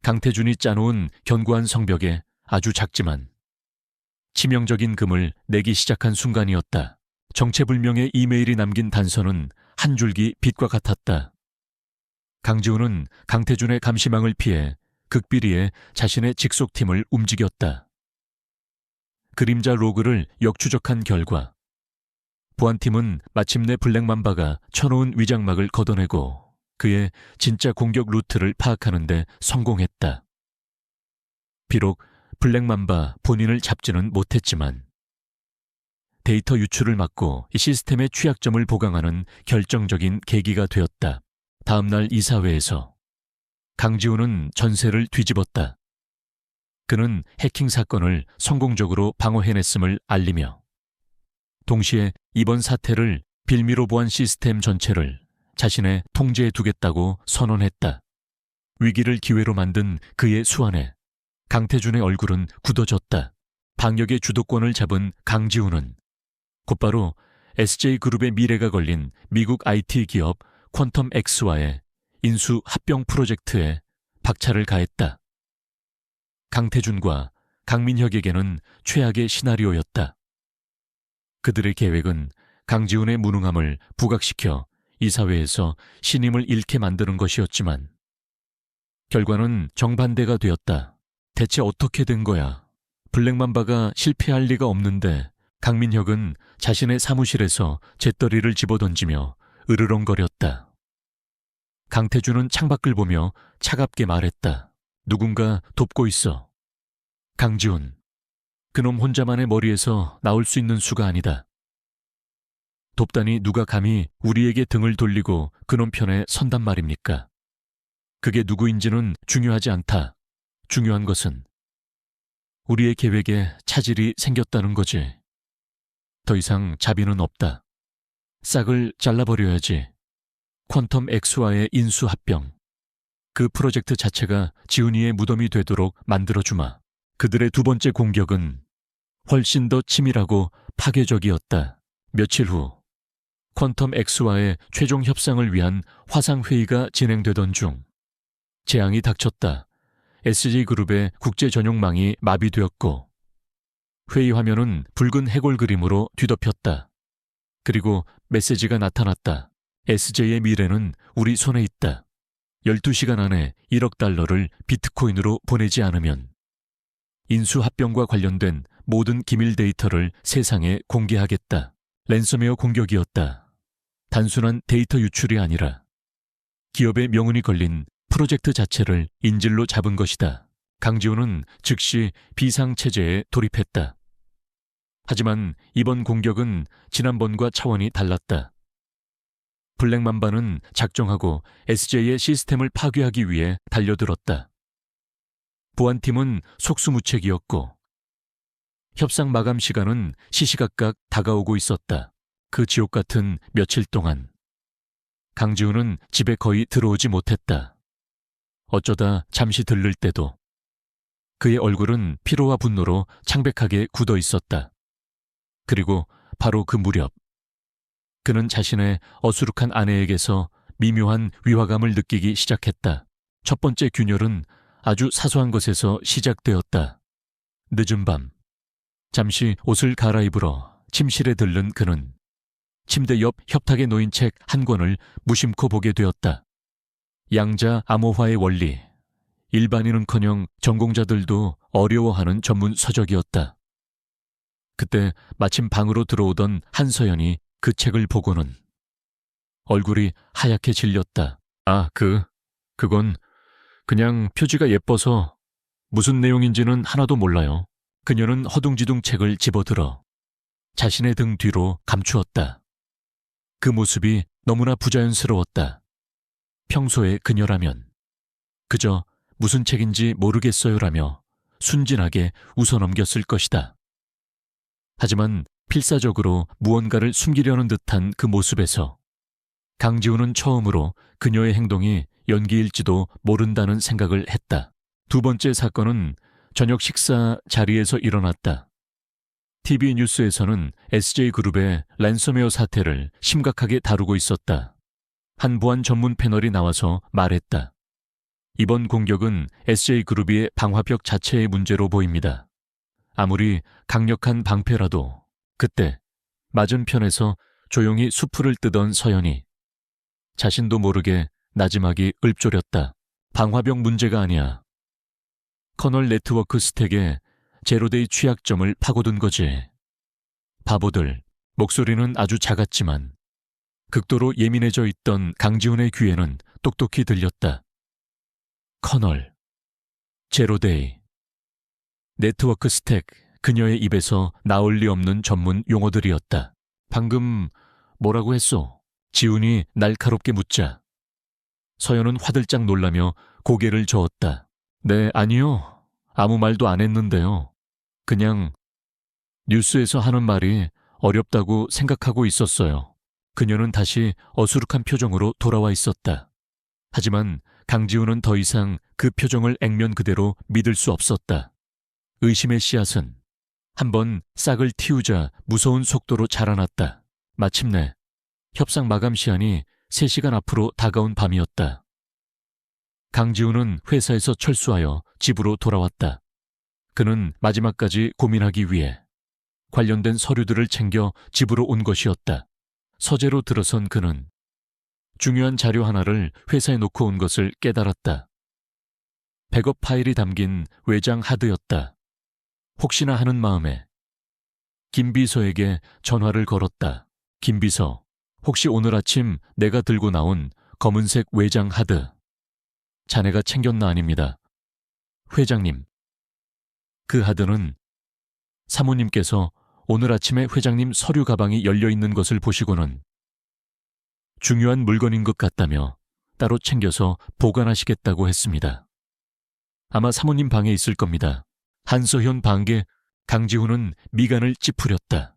강태준이 짜놓은 견고한 성벽에 아주 작지만 치명적인 금을 내기 시작한 순간이었다. 정체불명의 이메일이 남긴 단서는 한 줄기 빛과 같았다. 강지훈은 강태준의 감시망을 피해 극비리에 자신의 직속팀을 움직였다. 그림자 로그를 역추적한 결과 보안팀은 마침내 블랙맘바가 쳐놓은 위장막을 걷어내고 그의 진짜 공격 루트를 파악하는 데 성공했다. 비록 블랙맘바 본인을 잡지는 못했지만 데이터 유출을 막고 이 시스템의 취약점을 보강하는 결정적인 계기가 되었다. 다음 날 이사회에서 강지훈은 전세를 뒤집었다. 그는 해킹 사건을 성공적으로 방어해냈음을 알리며 동시에 이번 사태를 빌미로 보한 시스템 전체를 자신의 통제에 두겠다고 선언했다. 위기를 기회로 만든 그의 수완에 강태준의 얼굴은 굳어졌다. 방역의 주도권을 잡은 강지훈은 곧바로 SJ그룹의 미래가 걸린 미국 IT 기업 퀀텀X와의 인수 합병 프로젝트에 박차를 가했다. 강태준과 강민혁에게는 최악의 시나리오였다. 그들의 계획은 강지훈의 무능함을 부각시켜 이사회에서 신임을 잃게 만드는 것이었지만 결과는 정반대가 되었다. 대체 어떻게 된 거야? 블랙맘바가 실패할 리가 없는데 강민혁은 자신의 사무실에서 재떨이를 집어던지며 으르렁거렸다. 강태준은 창밖을 보며 차갑게 말했다. 누군가 돕고 있어. 강지훈, 그놈 혼자만의 머리에서 나올 수 있는 수가 아니다. 돕다니 누가 감히 우리에게 등을 돌리고 그놈 편에 선단 말입니까? 그게 누구인지는 중요하지 않다. 중요한 것은 우리의 계획에 차질이 생겼다는 거지. 더 이상 자비는 없다. 싹을 잘라버려야지. 퀀텀X와의 인수합병. 그 프로젝트 자체가 지훈이의 무덤이 되도록 만들어주마. 그들의 두 번째 공격은 훨씬 더 치밀하고 파괴적이었다. 며칠 후 퀀텀X와의 최종 협상을 위한 화상회의가 진행되던 중 재앙이 닥쳤다. SJ그룹의 국제 전용망이 마비되었고 회의 화면은 붉은 해골 그림으로 뒤덮였다. 그리고 메시지가 나타났다. SJ의 미래는 우리 손에 있다. 12시간 안에 1억 달러를 비트코인으로 보내지 않으면 인수합병과 관련된 모든 기밀 데이터를 세상에 공개하겠다. 랜섬웨어 공격이었다. 단순한 데이터 유출이 아니라 기업의 명운이 걸린 프로젝트 자체를 인질로 잡은 것이다. 강지훈은 즉시 비상체제에 돌입했다. 하지만 이번 공격은 지난번과 차원이 달랐다. 블랙맘바는 작정하고 SJ의 시스템을 파괴하기 위해 달려들었다. 보안팀은 속수무책이었고 협상 마감 시간은 시시각각 다가오고 있었다. 그 지옥 같은 며칠 동안 강지훈은 집에 거의 들어오지 못했다. 어쩌다 잠시 들를 때도 그의 얼굴은 피로와 분노로 창백하게 굳어 있었다. 그리고 바로 그 무렵 그는 자신의 어수룩한 아내에게서 미묘한 위화감을 느끼기 시작했다. 첫 번째 균열은 아주 사소한 것에서 시작되었다. 늦은 밤, 잠시 옷을 갈아입으러 침실에 들른 그는 침대 옆 협탁에 놓인 책 한 권을 무심코 보게 되었다. 양자 암호화의 원리, 일반인은커녕 전공자들도 어려워하는 전문 서적이었다. 그때 마침 방으로 들어오던 한서연이 그 책을 보고는 얼굴이 하얗게 질렸다. 그건 그냥 표지가 예뻐서 무슨 내용인지는 하나도 몰라요. 그녀는 허둥지둥 책을 집어들어 자신의 등 뒤로 감추었다. 그 모습이 너무나 부자연스러웠다. 평소에 그녀라면 그저 무슨 책인지 모르겠어요라며 순진하게 웃어넘겼을 것이다. 하지만 필사적으로 무언가를 숨기려는 듯한 그 모습에서 강지훈은 처음으로 그녀의 행동이 연기일지도 모른다는 생각을 했다. 두 번째 사건은 저녁 식사 자리에서 일어났다. TV 뉴스에서는 SJ그룹의 랜섬웨어 사태를 심각하게 다루고 있었다. 한 보안 전문 패널이 나와서 말했다. 이번 공격은 SJ그룹의 방화벽 자체의 문제로 보입니다. 아무리 강력한 방패라도 그때 맞은편에서 조용히 수풀을 뜨던 서연이 자신도 모르게 나지막이 읊조렸다. 방화벽 문제가 아니야. 커널 네트워크 스택에 제로데이 취약점을 파고든 거지. 바보들. 목소리는 아주 작았지만 극도로 예민해져 있던 강지훈의 귀에는 똑똑히 들렸다. 커널, 제로데이, 네트워크 스택, 그녀의 입에서 나올 리 없는 전문 용어들이었다. 방금 뭐라고 했소? 지훈이 날카롭게 묻자 서연은 화들짝 놀라며 고개를 저었다. 네, 아니요. 아무 말도 안 했는데요. 그냥 뉴스에서 하는 말이 어렵다고 생각하고 있었어요. 그녀는 다시 어수룩한 표정으로 돌아와 있었다. 하지만 강지훈은 더 이상 그 표정을 액면 그대로 믿을 수 없었다. 의심의 씨앗은 한번 싹을 틔우자 무서운 속도로 자라났다. 마침내 협상 마감 시한이 3시간 앞으로 다가온 밤이었다. 강지훈은 회사에서 철수하여 집으로 돌아왔다. 그는 마지막까지 고민하기 위해 관련된 서류들을 챙겨 집으로 온 것이었다. 서재로 들어선 그는 중요한 자료 하나를 회사에 놓고 온 것을 깨달았다. 백업 파일이 담긴 외장 하드였다. 혹시나 하는 마음에 김 비서에게 전화를 걸었다. 김 비서, 혹시 오늘 아침 내가 들고 나온 검은색 외장 하드 자네가 챙겼나? 아닙니다. 회장님. 그 하드는 사모님께서 오늘 아침에 회장님 서류 가방이 열려있는 것을 보시고는 중요한 물건인 것 같다며 따로 챙겨서 보관하시겠다고 했습니다. 아마 사모님 방에 있을 겁니다. 한서현 방에 강지훈은 미간을 찌푸렸다.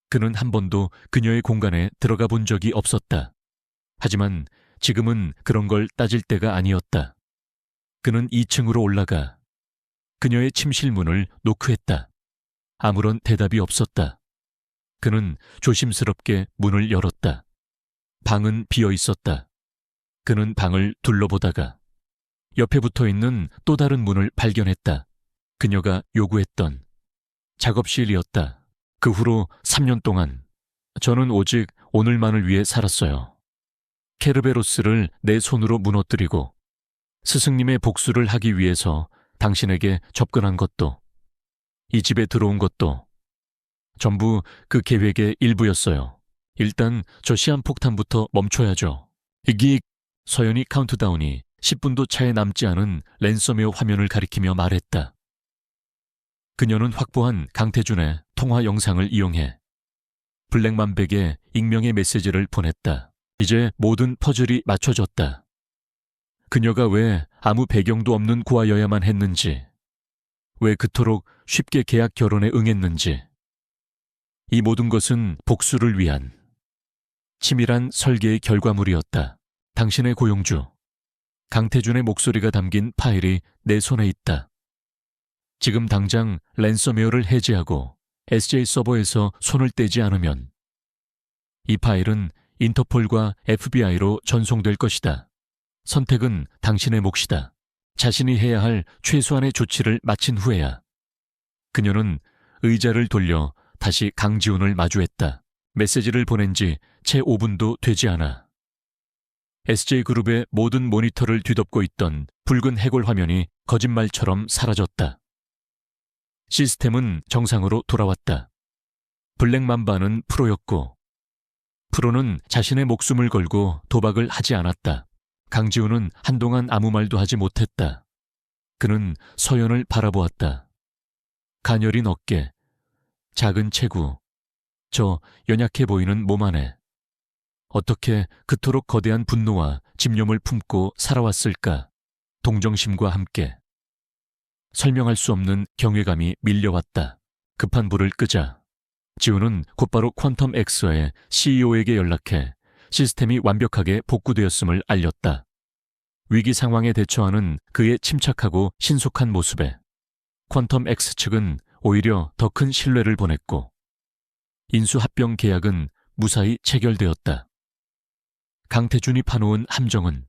그는 한 번도 그녀의 공간에 들어가 본 적이 없었다. 하지만 지금은 그런 걸 따질 때가 아니었다. 그는 2층으로 올라가 그녀의 침실 문을 노크했다. 아무런 대답이 없었다. 그는 조심스럽게 문을 열었다. 방은 비어 있었다. 그는 방을 둘러보다가 옆에 붙어있는 또 다른 문을 발견했다. 그녀가 요구했던 작업실이었다. 그 후로 3년 동안 저는 오직 오늘만을 위해 살았어요. 케르베로스를 내 손으로 무너뜨리고 스승님의 복수를 하기 위해서 당신에게 접근한 것도 이 집에 들어온 것도 전부 그 계획의 일부였어요. 일단 저 시한폭탄부터 멈춰야죠. 이기 서연이 카운트다운이 10분도 차에 남지 않은 랜섬웨어 화면을 가리키며 말했다. 그녀는 확보한 강태준의 통화 영상을 이용해 블랙맘백에 익명의 메시지를 보냈다. 이제 모든 퍼즐이 맞춰졌다. 그녀가 왜 아무 배경도 없는 고아여야만 했는지, 왜 그토록 쉽게 계약 결혼에 응했는지, 이 모든 것은 복수를 위한 치밀한 설계의 결과물이었다. 당신의 고용주 강태준의 목소리가 담긴 파일이 내 손에 있다. 지금 당장 랜섬웨어를 해제하고 SJ 서버에서 손을 떼지 않으면 이 파일은 인터폴과 FBI로 전송될 것이다. 선택은 당신의 몫이다. 자신이 해야 할 최소한의 조치를 마친 후에야. 그녀는 의자를 돌려 다시 강지훈을 마주했다. 메시지를 보낸 지 채 5분도 되지 않아. SJ그룹의 모든 모니터를 뒤덮고 있던 붉은 해골 화면이 거짓말처럼 사라졌다. 시스템은 정상으로 돌아왔다. 블랙맘바는 프로였고 프로는 자신의 목숨을 걸고 도박을 하지 않았다. 강지훈은 한동안 아무 말도 하지 못했다. 그는 서연을 바라보았다. 가녀린 어깨, 작은 체구, 저 연약해 보이는 몸 안에 어떻게 그토록 거대한 분노와 집념을 품고 살아왔을까? 동정심과 함께 설명할 수 없는 경외감이 밀려왔다. 급한 불을 끄자 지훈은 곧바로 퀀텀 X의 CEO에게 연락해 시스템이 완벽하게 복구되었음을 알렸다. 위기 상황에 대처하는 그의 침착하고 신속한 모습에 퀀텀 X 측은 오히려 더 큰 신뢰를 보냈고 인수합병 계약은 무사히 체결되었다. 강태준이 파놓은 함정은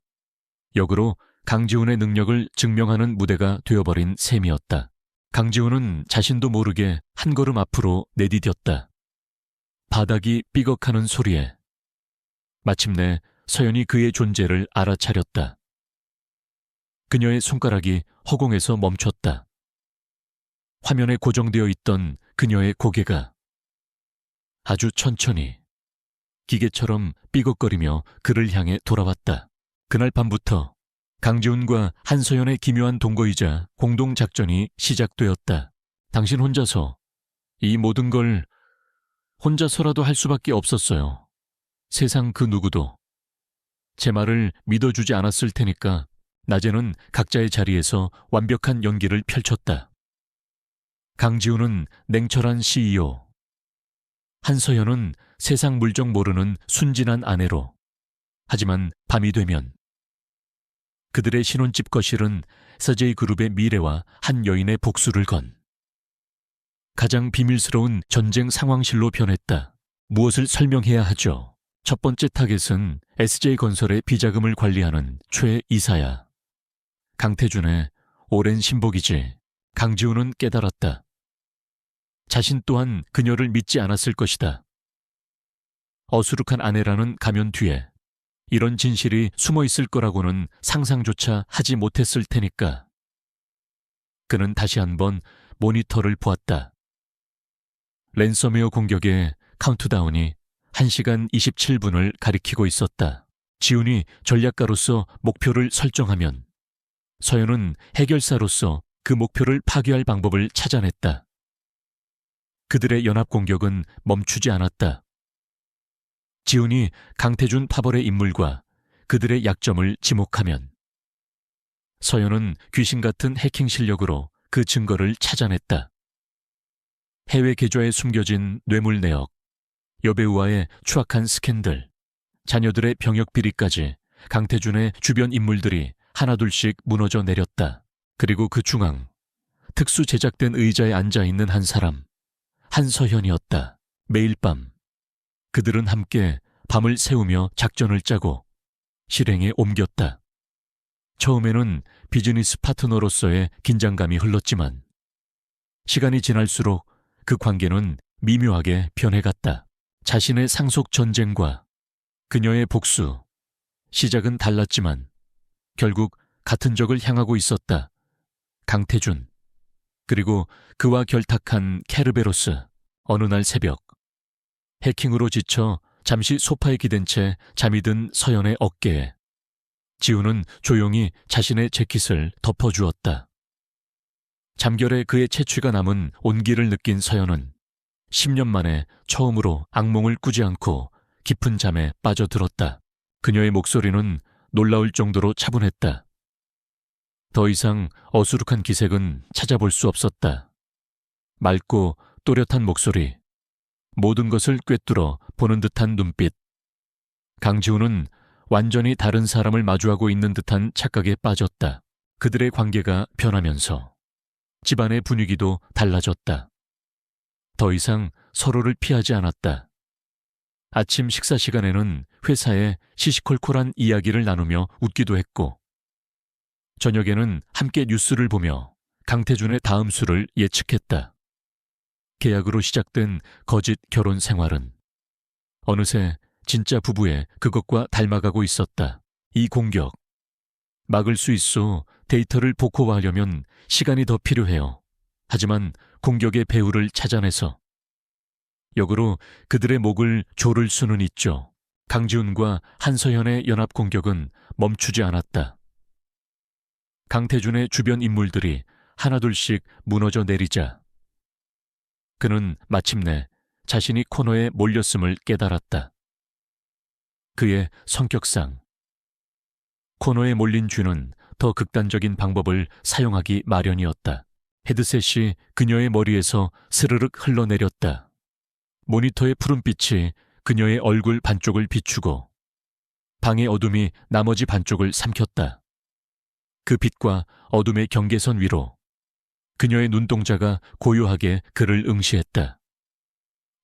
역으로 강지훈의 능력을 증명하는 무대가 되어버린 셈이었다. 강지훈은 자신도 모르게 한 걸음 앞으로 내디뎠다. 바닥이 삐걱하는 소리에 마침내 서연이 그의 존재를 알아차렸다. 그녀의 손가락이 허공에서 멈췄다. 화면에 고정되어 있던 그녀의 고개가 아주 천천히 기계처럼 삐걱거리며 그를 향해 돌아왔다. 그날 밤부터 강지훈과 한서연의 기묘한 동거이자 공동작전이 시작되었다. 당신 혼자서 이 모든 걸 혼자서라도 할 수밖에 없었어요. 세상 그 누구도 제 말을 믿어주지 않았을 테니까 낮에는 각자의 자리에서 완벽한 연기를 펼쳤다. 강지우는 냉철한 CEO, 한서연은 세상 물정 모르는 순진한 아내로. 하지만 밤이 되면 그들의 신혼집 거실은 서제이그룹의 미래와 한 여인의 복수를 건 가장 비밀스러운 전쟁 상황실로 변했다. 무엇을 설명해야 하죠? 첫 번째 타겟은 SJ건설의 비자금을 관리하는 최 이사야. 강태준의 오랜 신복이지. 강지우는 깨달았다. 자신 또한 그녀를 믿지 않았을 것이다. 어수룩한 아내라는 가면 뒤에 이런 진실이 숨어 있을 거라고는 상상조차 하지 못했을 테니까. 그는 다시 한번 모니터를 보았다. 랜섬웨어 공격의 카운트다운이 1시간 27분을 가리키고 있었다. 지훈이 전략가로서 목표를 설정하면 서연은 해결사로서 그 목표를 파괴할 방법을 찾아냈다. 그들의 연합 공격은 멈추지 않았다. 지훈이 강태준 파벌의 인물과 그들의 약점을 지목하면 서연은 귀신 같은 해킹 실력으로 그 증거를 찾아냈다. 해외 계좌에 숨겨진 뇌물 내역, 여배우와의 추악한 스캔들, 자녀들의 병역 비리까지 강태준의 주변 인물들이 하나둘씩 무너져 내렸다. 그리고 그 중앙, 특수 제작된 의자에 앉아있는 한 사람, 한서연이었다. 매일 밤 그들은 함께 밤을 새우며 작전을 짜고 실행에 옮겼다. 처음에는 비즈니스 파트너로서의 긴장감이 흘렀지만 시간이 지날수록 그 관계는 미묘하게 변해갔다. 자신의 상속 전쟁과 그녀의 복수, 시작은 달랐지만 결국 같은 적을 향하고 있었다. 강태준, 그리고 그와 결탁한 케르베로스. 어느 날 새벽, 해킹으로 지쳐 잠시 소파에 기댄 채 잠이 든 서연의 어깨에 지우는 조용히 자신의 재킷을 덮어주었다. 잠결에 그의 채취가 남은 온기를 느낀 서연은 10년 만에 처음으로 악몽을 꾸지 않고 깊은 잠에 빠져들었다. 그녀의 목소리는 놀라울 정도로 차분했다. 더 이상 어수룩한 기색은 찾아볼 수 없었다. 맑고 또렷한 목소리, 모든 것을 꿰뚫어 보는 듯한 눈빛. 강지우는 완전히 다른 사람을 마주하고 있는 듯한 착각에 빠졌다. 그들의 관계가 변하면서 집안의 분위기도 달라졌다. 더 이상 서로를 피하지 않았다. 아침 식사 시간에는 회사의 시시콜콜한 이야기를 나누며 웃기도 했고, 저녁에는 함께 뉴스를 보며 강태준의 다음 수를 예측했다. 계약으로 시작된 거짓 결혼 생활은 어느새 진짜 부부의 그것과 닮아가고 있었다. 이 공격, 막을 수 있어. 데이터를 복호화하려면 시간이 더 필요해요. 하지만 공격의 배후를 찾아내서 역으로 그들의 목을 조를 수는 있죠. 강지훈과 한서연의 연합 공격은 멈추지 않았다. 강태준의 주변 인물들이 하나둘씩 무너져 내리자 그는 마침내 자신이 코너에 몰렸음을 깨달았다. 그의 성격상 코너에 몰린 쥐는 더 극단적인 방법을 사용하기 마련이었다. 헤드셋이 그녀의 머리에서 스르륵 흘러내렸다. 모니터의 푸른빛이 그녀의 얼굴 반쪽을 비추고 방의 어둠이 나머지 반쪽을 삼켰다. 그 빛과 어둠의 경계선 위로 그녀의 눈동자가 고요하게 그를 응시했다.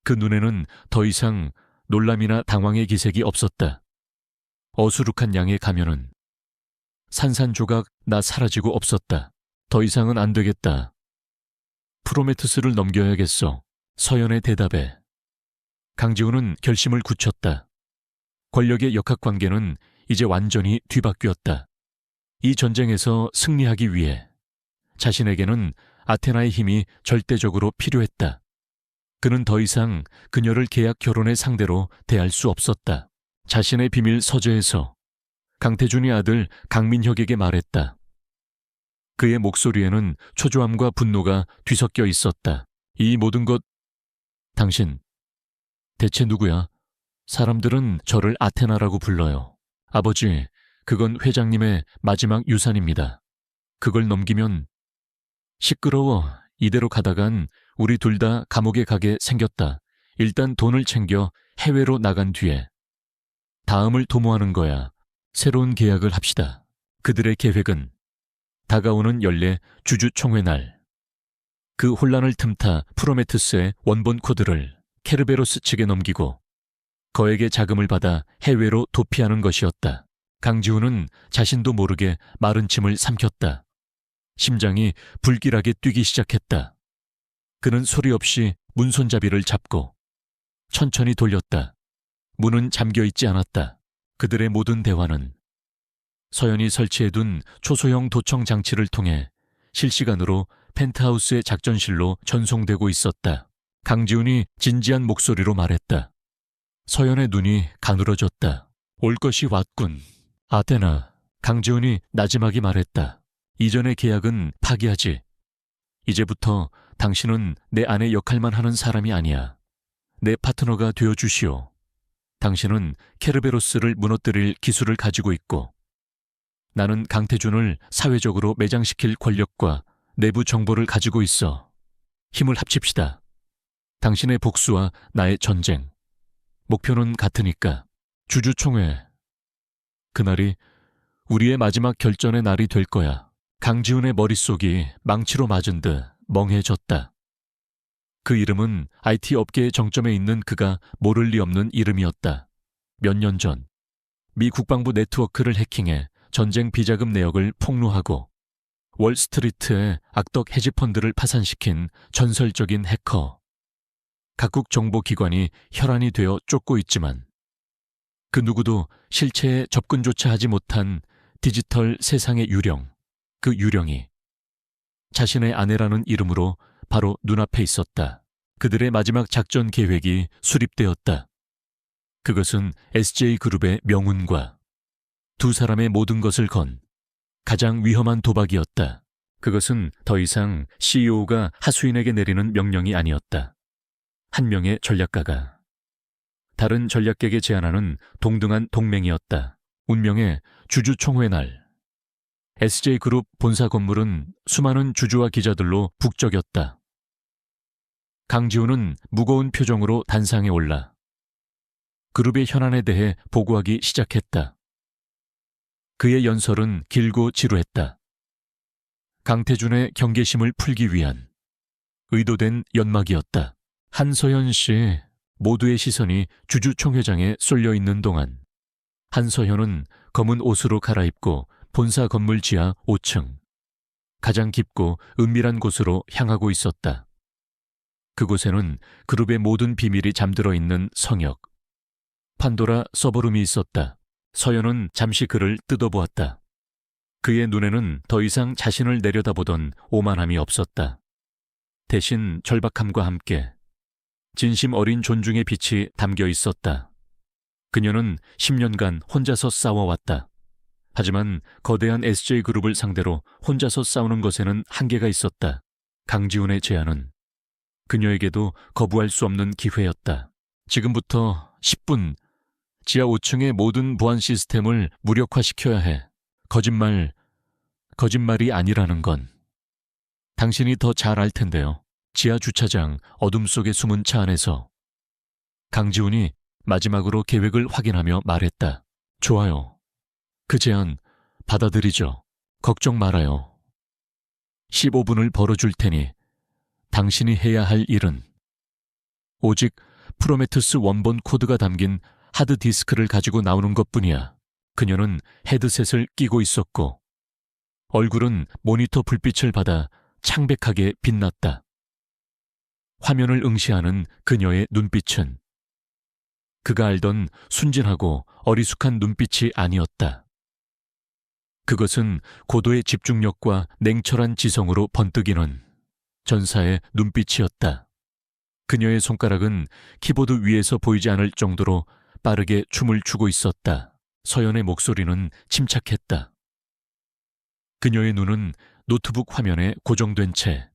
그 눈에는 더 이상 놀람이나 당황의 기색이 없었다. 어수룩한 양의 가면은 산산조각 나 사라지고 없었다. 더 이상은 안 되겠다. 프로메테우스를 넘겨야겠어. 서연의 대답에 강지훈은 결심을 굳혔다. 권력의 역학관계는 이제 완전히 뒤바뀌었다. 이 전쟁에서 승리하기 위해 자신에게는 아테나의 힘이 절대적으로 필요했다. 그는 더 이상 그녀를 계약 결혼의 상대로 대할 수 없었다. 자신의 비밀 서재에서 강태준이 아들 강민혁에게 말했다. 그의 목소리에는 초조함과 분노가 뒤섞여 있었다. 이 모든 것, 당신, 대체 누구야? 사람들은 저를 아테나라고 불러요. 아버지, 그건 회장님의 마지막 유산입니다. 그걸 넘기면 시끄러워. 이대로 가다간 우리 둘 다 감옥에 가게 생겼다. 일단 돈을 챙겨 해외로 나간 뒤에 다음을 도모하는 거야. 새로운 계약을 합시다. 그들의 계획은 다가오는 연례 주주총회 날 그 혼란을 틈타 프로메테스의 원본 코드를 케르베로스 측에 넘기고 거액의 자금을 받아 해외로 도피하는 것이었다. 강지훈은 자신도 모르게 마른 침을 삼켰다. 심장이 불길하게 뛰기 시작했다. 그는 소리 없이 문 손잡이를 잡고 천천히 돌렸다. 문은 잠겨있지 않았다. 그들의 모든 대화는 서연이 설치해둔 초소형 도청 장치를 통해 실시간으로 펜트하우스의 작전실로 전송되고 있었다. 강지훈이 진지한 목소리로 말했다. 서연의 눈이 가늘어졌다. 올 것이 왔군. 아테나, 강지훈이 나지막이 말했다. 이전의 계약은 파기하지. 이제부터 당신은 내 아내 역할만 하는 사람이 아니야. 내 파트너가 되어주시오. 당신은 케르베로스를 무너뜨릴 기술을 가지고 있고 나는 강태준을 사회적으로 매장시킬 권력과 내부 정보를 가지고 있어. 힘을 합칩시다. 당신의 복수와 나의 전쟁. 목표는 같으니까. 주주총회. 그날이 우리의 마지막 결전의 날이 될 거야. 강지훈의 머릿속이 망치로 맞은 듯 멍해졌다. 그 이름은 IT 업계의 정점에 있는 그가 모를 리 없는 이름이었다. 몇 년 전, 미 국방부 네트워크를 해킹해 전쟁 비자금 내역을 폭로하고 월스트리트의 악덕 헤지펀드를 파산시킨 전설적인 해커. 각국 정보기관이 혈안이 되어 쫓고 있지만 그 누구도 실체에 접근조차 하지 못한 디지털 세상의 유령, 그 유령이 자신의 아내라는 이름으로 바로 눈앞에 있었다. 그들의 마지막 작전 계획이 수립되었다. 그것은 SJ그룹의 명운과 두 사람의 모든 것을 건 가장 위험한 도박이었다. 그것은 더 이상 CEO가 하수인에게 내리는 명령이 아니었다. 한 명의 전략가가 다른 전략객에게 제안하는 동등한 동맹이었다. 운명의 주주총회 날 SJ그룹 본사 건물은 수많은 주주와 기자들로 북적였다. 강지훈은 무거운 표정으로 단상에 올라 그룹의 현안에 대해 보고하기 시작했다. 그의 연설은 길고 지루했다. 강태준의 경계심을 풀기 위한 의도된 연막이었다. 한서연 씨, 모두의 시선이 주주총회장에 쏠려 있는 동안 한서연은 검은 옷으로 갈아입고 본사 건물 지하 5층, 가장 깊고 은밀한 곳으로 향하고 있었다. 그곳에는 그룹의 모든 비밀이 잠들어 있는 성역, 판도라 서버룸이 있었다. 서연은 잠시 그를 뜯어보았다. 그의 눈에는 더 이상 자신을 내려다보던 오만함이 없었다. 대신 절박함과 함께 진심 어린 존중의 빛이 담겨 있었다. 그녀는 10년간 혼자서 싸워왔다. 하지만 거대한 SJ그룹을 상대로 혼자서 싸우는 것에는 한계가 있었다. 강지훈의 제안은 그녀에게도 거부할 수 없는 기회였다. 지금부터 10분 지하 5층의 모든 보안 시스템을 무력화시켜야 해. 거짓말이 아니라는 건 당신이 더 잘 알 텐데요. 지하 주차장 어둠 속에 숨은 차 안에서 강지훈이 마지막으로 계획을 확인하며 말했다. 좋아요. 그 제안 받아들이죠. 걱정 말아요. 15분을 벌어줄 테니 당신이 해야 할 일은 오직 프로메테스 원본 코드가 담긴 하드디스크를 가지고 나오는 것뿐이야. 그녀는 헤드셋을 끼고 있었고 얼굴은 모니터 불빛을 받아 창백하게 빛났다. 화면을 응시하는 그녀의 눈빛은 그가 알던 순진하고 어리숙한 눈빛이 아니었다. 그것은 고도의 집중력과 냉철한 지성으로 번뜩이는 전사의 눈빛이었다. 그녀의 손가락은 키보드 위에서 보이지 않을 정도로 빠르게 춤을 추고 있었다. 서연의 목소리는 침착했다. 그녀의 눈은 노트북 화면에 고정된 채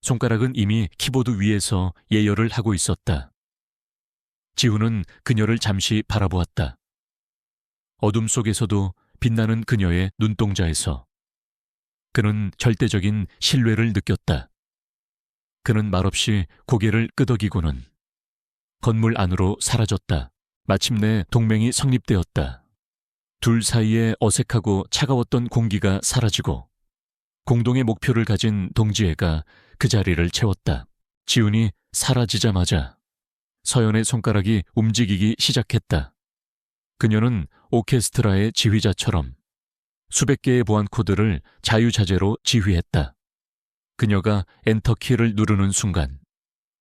손가락은 이미 키보드 위에서 예열을 하고 있었다. 지훈은 그녀를 잠시 바라보았다. 어둠 속에서도 빛나는 그녀의 눈동자에서 그는 절대적인 신뢰를 느꼈다. 그는 말없이 고개를 끄덕이고는 건물 안으로 사라졌다. 마침내 동맹이 성립되었다. 둘 사이에 어색하고 차가웠던 공기가 사라지고 공동의 목표를 가진 동지애가 그 자리를 채웠다. 지훈이 사라지자마자 서연의 손가락이 움직이기 시작했다. 그녀는 오케스트라의 지휘자처럼 수백 개의 보안 코드를 자유자재로 지휘했다. 그녀가 엔터키를 누르는 순간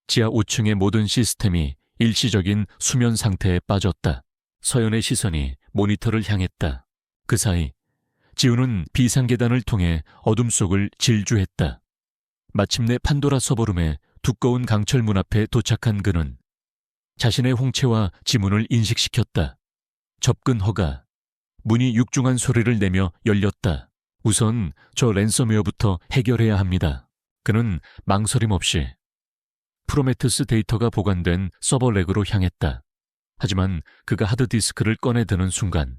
지하 5층의 모든 시스템이 일시적인 수면 상태에 빠졌다. 서연의 시선이 모니터를 향했다. 그 사이 지훈은 비상계단을 통해 어둠 속을 질주했다. 마침내 판도라 서버룸의 두꺼운 강철 문 앞에 도착한 그는 자신의 홍채와 지문을 인식시켰다. 접근 허가. 문이 육중한 소리를 내며 열렸다. 우선 저 랜섬웨어부터 해결해야 합니다. 그는 망설임 없이 프로메테우스 데이터가 보관된 서버렉으로 향했다. 하지만 그가 하드디스크를 꺼내드는 순간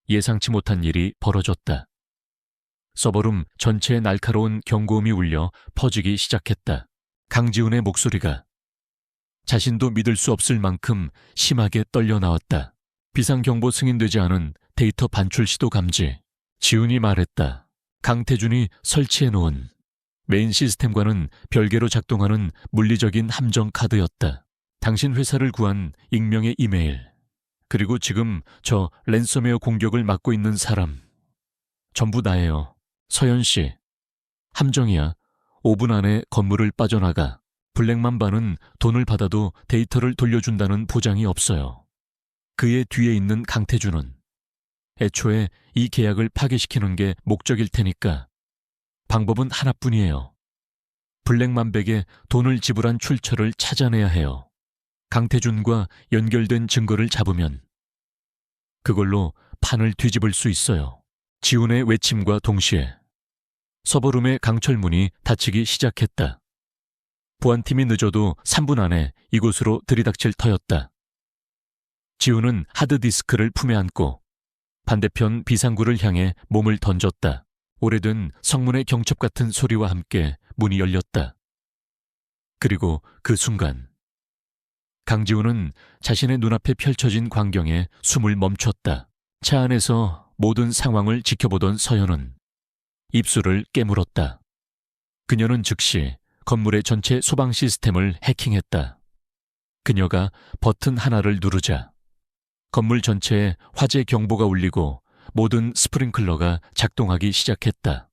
예상치 못한 일이 벌어졌다. 서버룸 전체에 날카로운 경고음이 울려 퍼지기 시작했다. 강지훈의 목소리가 자신도 믿을 수 없을 만큼 심하게 떨려 나왔다. 비상경보 승인되지 않은 데이터 반출 시도 감지. 지훈이 말했다. 강태준이 설치해놓은 메인 시스템과는 별개로 작동하는 물리적인 함정 카드였다. 당신 회사를 구한 익명의 이메일, 그리고 지금 저 랜섬웨어 공격을 맡고 있는 사람, 전부 나예요. 서연 씨. 함정이야. 5분 안에 건물을 빠져나가. 블랙맘바는 돈을 받아도 데이터를 돌려준다는 보장이 없어요. 그의 뒤에 있는 강태준은 애초에 이 계약을 파기시키는 게 목적일 테니까 방법은 하나뿐이에요. 블랙맘백에 돈을 지불한 출처를 찾아내야 해요. 강태준과 연결된 증거를 잡으면 그걸로 판을 뒤집을 수 있어요. 지훈의 외침과 동시에 서버룸의 강철문이 닫히기 시작했다. 보안팀이 늦어도 3분 안에 이곳으로 들이닥칠 터였다. 지훈은 하드디스크를 품에 안고 반대편 비상구를 향해 몸을 던졌다. 오래된 성문의 경첩 같은 소리와 함께 문이 열렸다. 그리고 그 순간 강지훈은 자신의 눈앞에 펼쳐진 광경에 숨을 멈췄다. 차 안에서 모든 상황을 지켜보던 서연은 입술을 깨물었다. 그녀는 즉시 건물의 전체 소방 시스템을 해킹했다. 그녀가 버튼 하나를 누르자 건물 전체에 화재 경보가 울리고 모든 스프링클러가 작동하기 시작했다.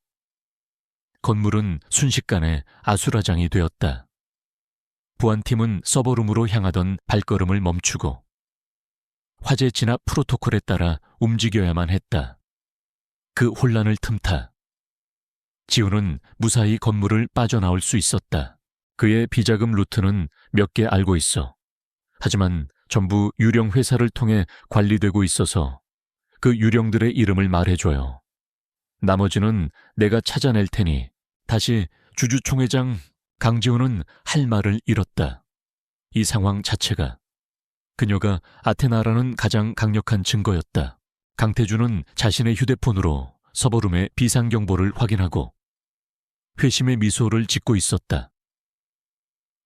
건물은 순식간에 아수라장이 되었다. 보안팀은 서버룸으로 향하던 발걸음을 멈추고 화재 진압 프로토콜에 따라 움직여야만 했다. 그 혼란을 틈타 지훈은 무사히 건물을 빠져나올 수 있었다. 그의 비자금 루트는 몇 개 알고 있어. 하지만 전부 유령 회사를 통해 관리되고 있어서 그 유령들의 이름을 말해줘요. 나머지는 내가 찾아낼 테니. 다시 주주총회장. 강지훈은 할 말을 잃었다. 이 상황 자체가 그녀가 아테나라는 가장 강력한 증거였다. 강태준은 자신의 휴대폰으로 서버룸의 비상경보를 확인하고 회심의 미소를 짓고 있었다.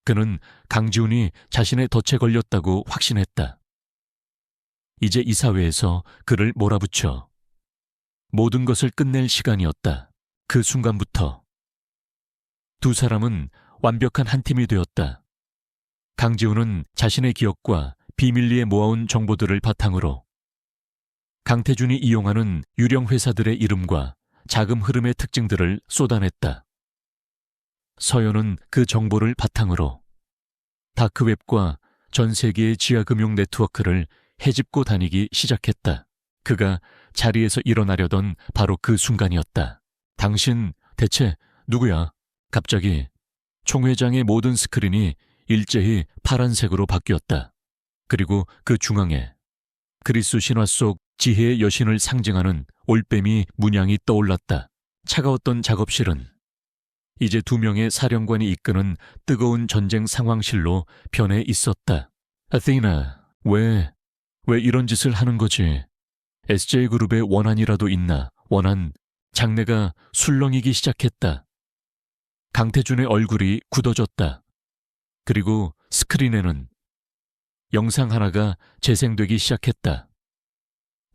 그는 강지훈이 자신의 덫에 걸렸다고 확신했다. 이제 이사회에서 그를 몰아붙여 모든 것을 끝낼 시간이었다. 그 순간부터 두 사람은 완벽한 한 팀이 되었다. 강지훈은 자신의 기억과 비밀리에 모아온 정보들을 바탕으로 강태준이 이용하는 유령 회사들의 이름과 자금 흐름의 특징들을 쏟아냈다. 서연은 그 정보를 바탕으로 다크웹과 전 세계의 지하금융 네트워크를 헤집고 다니기 시작했다. 그가 자리에서 일어나려던 바로 그 순간이었다. 당신 대체 누구야? 갑자기 총회장의 모든 스크린이 일제히 파란색으로 바뀌었다. 그리고 그 중앙에 그리스 신화 속 지혜의 여신을 상징하는 올빼미 문양이 떠올랐다. 차가웠던 작업실은 이제 2명의 사령관이 이끄는 뜨거운 전쟁 상황실로 변해 있었다. 아테나, 왜 이런 짓을 하는 거지? SJ그룹의 원한이라도 있나? 원한. 장내가 술렁이기 시작했다. 강태준의 얼굴이 굳어졌다. 그리고 스크린에는 영상 하나가 재생되기 시작했다.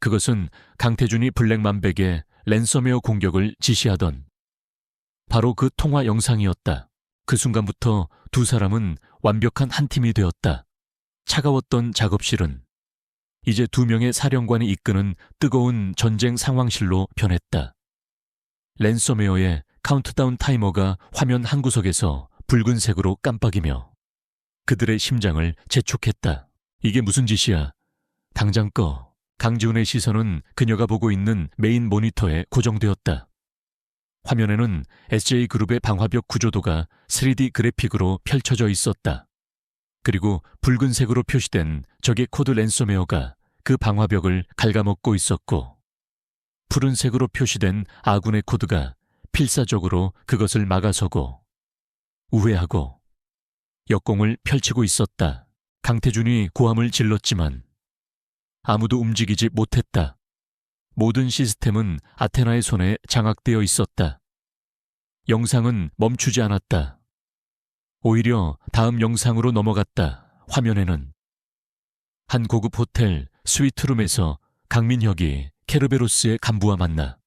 그것은 강태준이 블랙맘백의 랜섬웨어 공격을 지시하던 바로 그 통화 영상이었다. 그 순간부터 두 사람은 완벽한 한 팀이 되었다. 차가웠던 작업실은 이제 2명의 사령관이 이끄는 뜨거운 전쟁 상황실로 변했다. 랜섬웨어의 카운트다운 타이머가 화면 한 구석에서 붉은색으로 깜빡이며 그들의 심장을 재촉했다. 이게 무슨 짓이야? 당장 꺼. 강지훈의 시선은 그녀가 보고 있는 메인 모니터에 고정되었다. 화면에는 SJ그룹의 방화벽 구조도가 3D 그래픽으로 펼쳐져 있었다. 그리고 붉은색으로 표시된 적의 코드 랜섬웨어가 그 방화벽을 갉아먹고 있었고, 푸른색으로 표시된 아군의 코드가 필사적으로 그것을 막아서고 우회하고 역공을 펼치고 있었다. 강태준이 고함을 질렀지만 아무도 움직이지 못했다. 모든 시스템은 아테나의 손에 장악되어 있었다. 영상은 멈추지 않았다. 오히려 다음 영상으로 넘어갔다. 화면에는 한 고급 호텔 스위트룸에서 강민혁이 케르베로스의 간부와 만나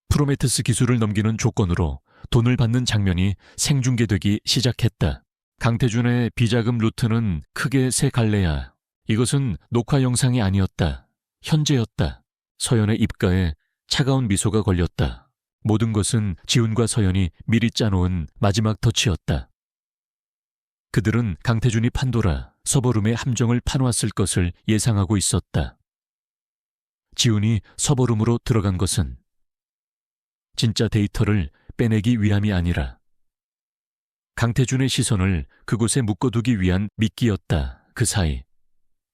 프로메테스 기술을 넘기는 조건으로 돈을 받는 장면이 생중계되기 시작했다. 강태준의 비자금 루트는 크게 3갈래야. 이것은 녹화 영상이 아니었다. 현재였다. 서연의 입가에 차가운 미소가 걸렸다. 모든 것은 지훈과 서연이 미리 짜놓은 마지막 터치였다. 그들은 강태준이 판도라, 서버룸의 함정을 파놓았을 것을 예상하고 있었다. 지훈이 서버룸으로 들어간 것은 진짜 데이터를 빼내기 위함이 아니라 강태준의 시선을 그곳에 묶어두기 위한 미끼였다. 그 사이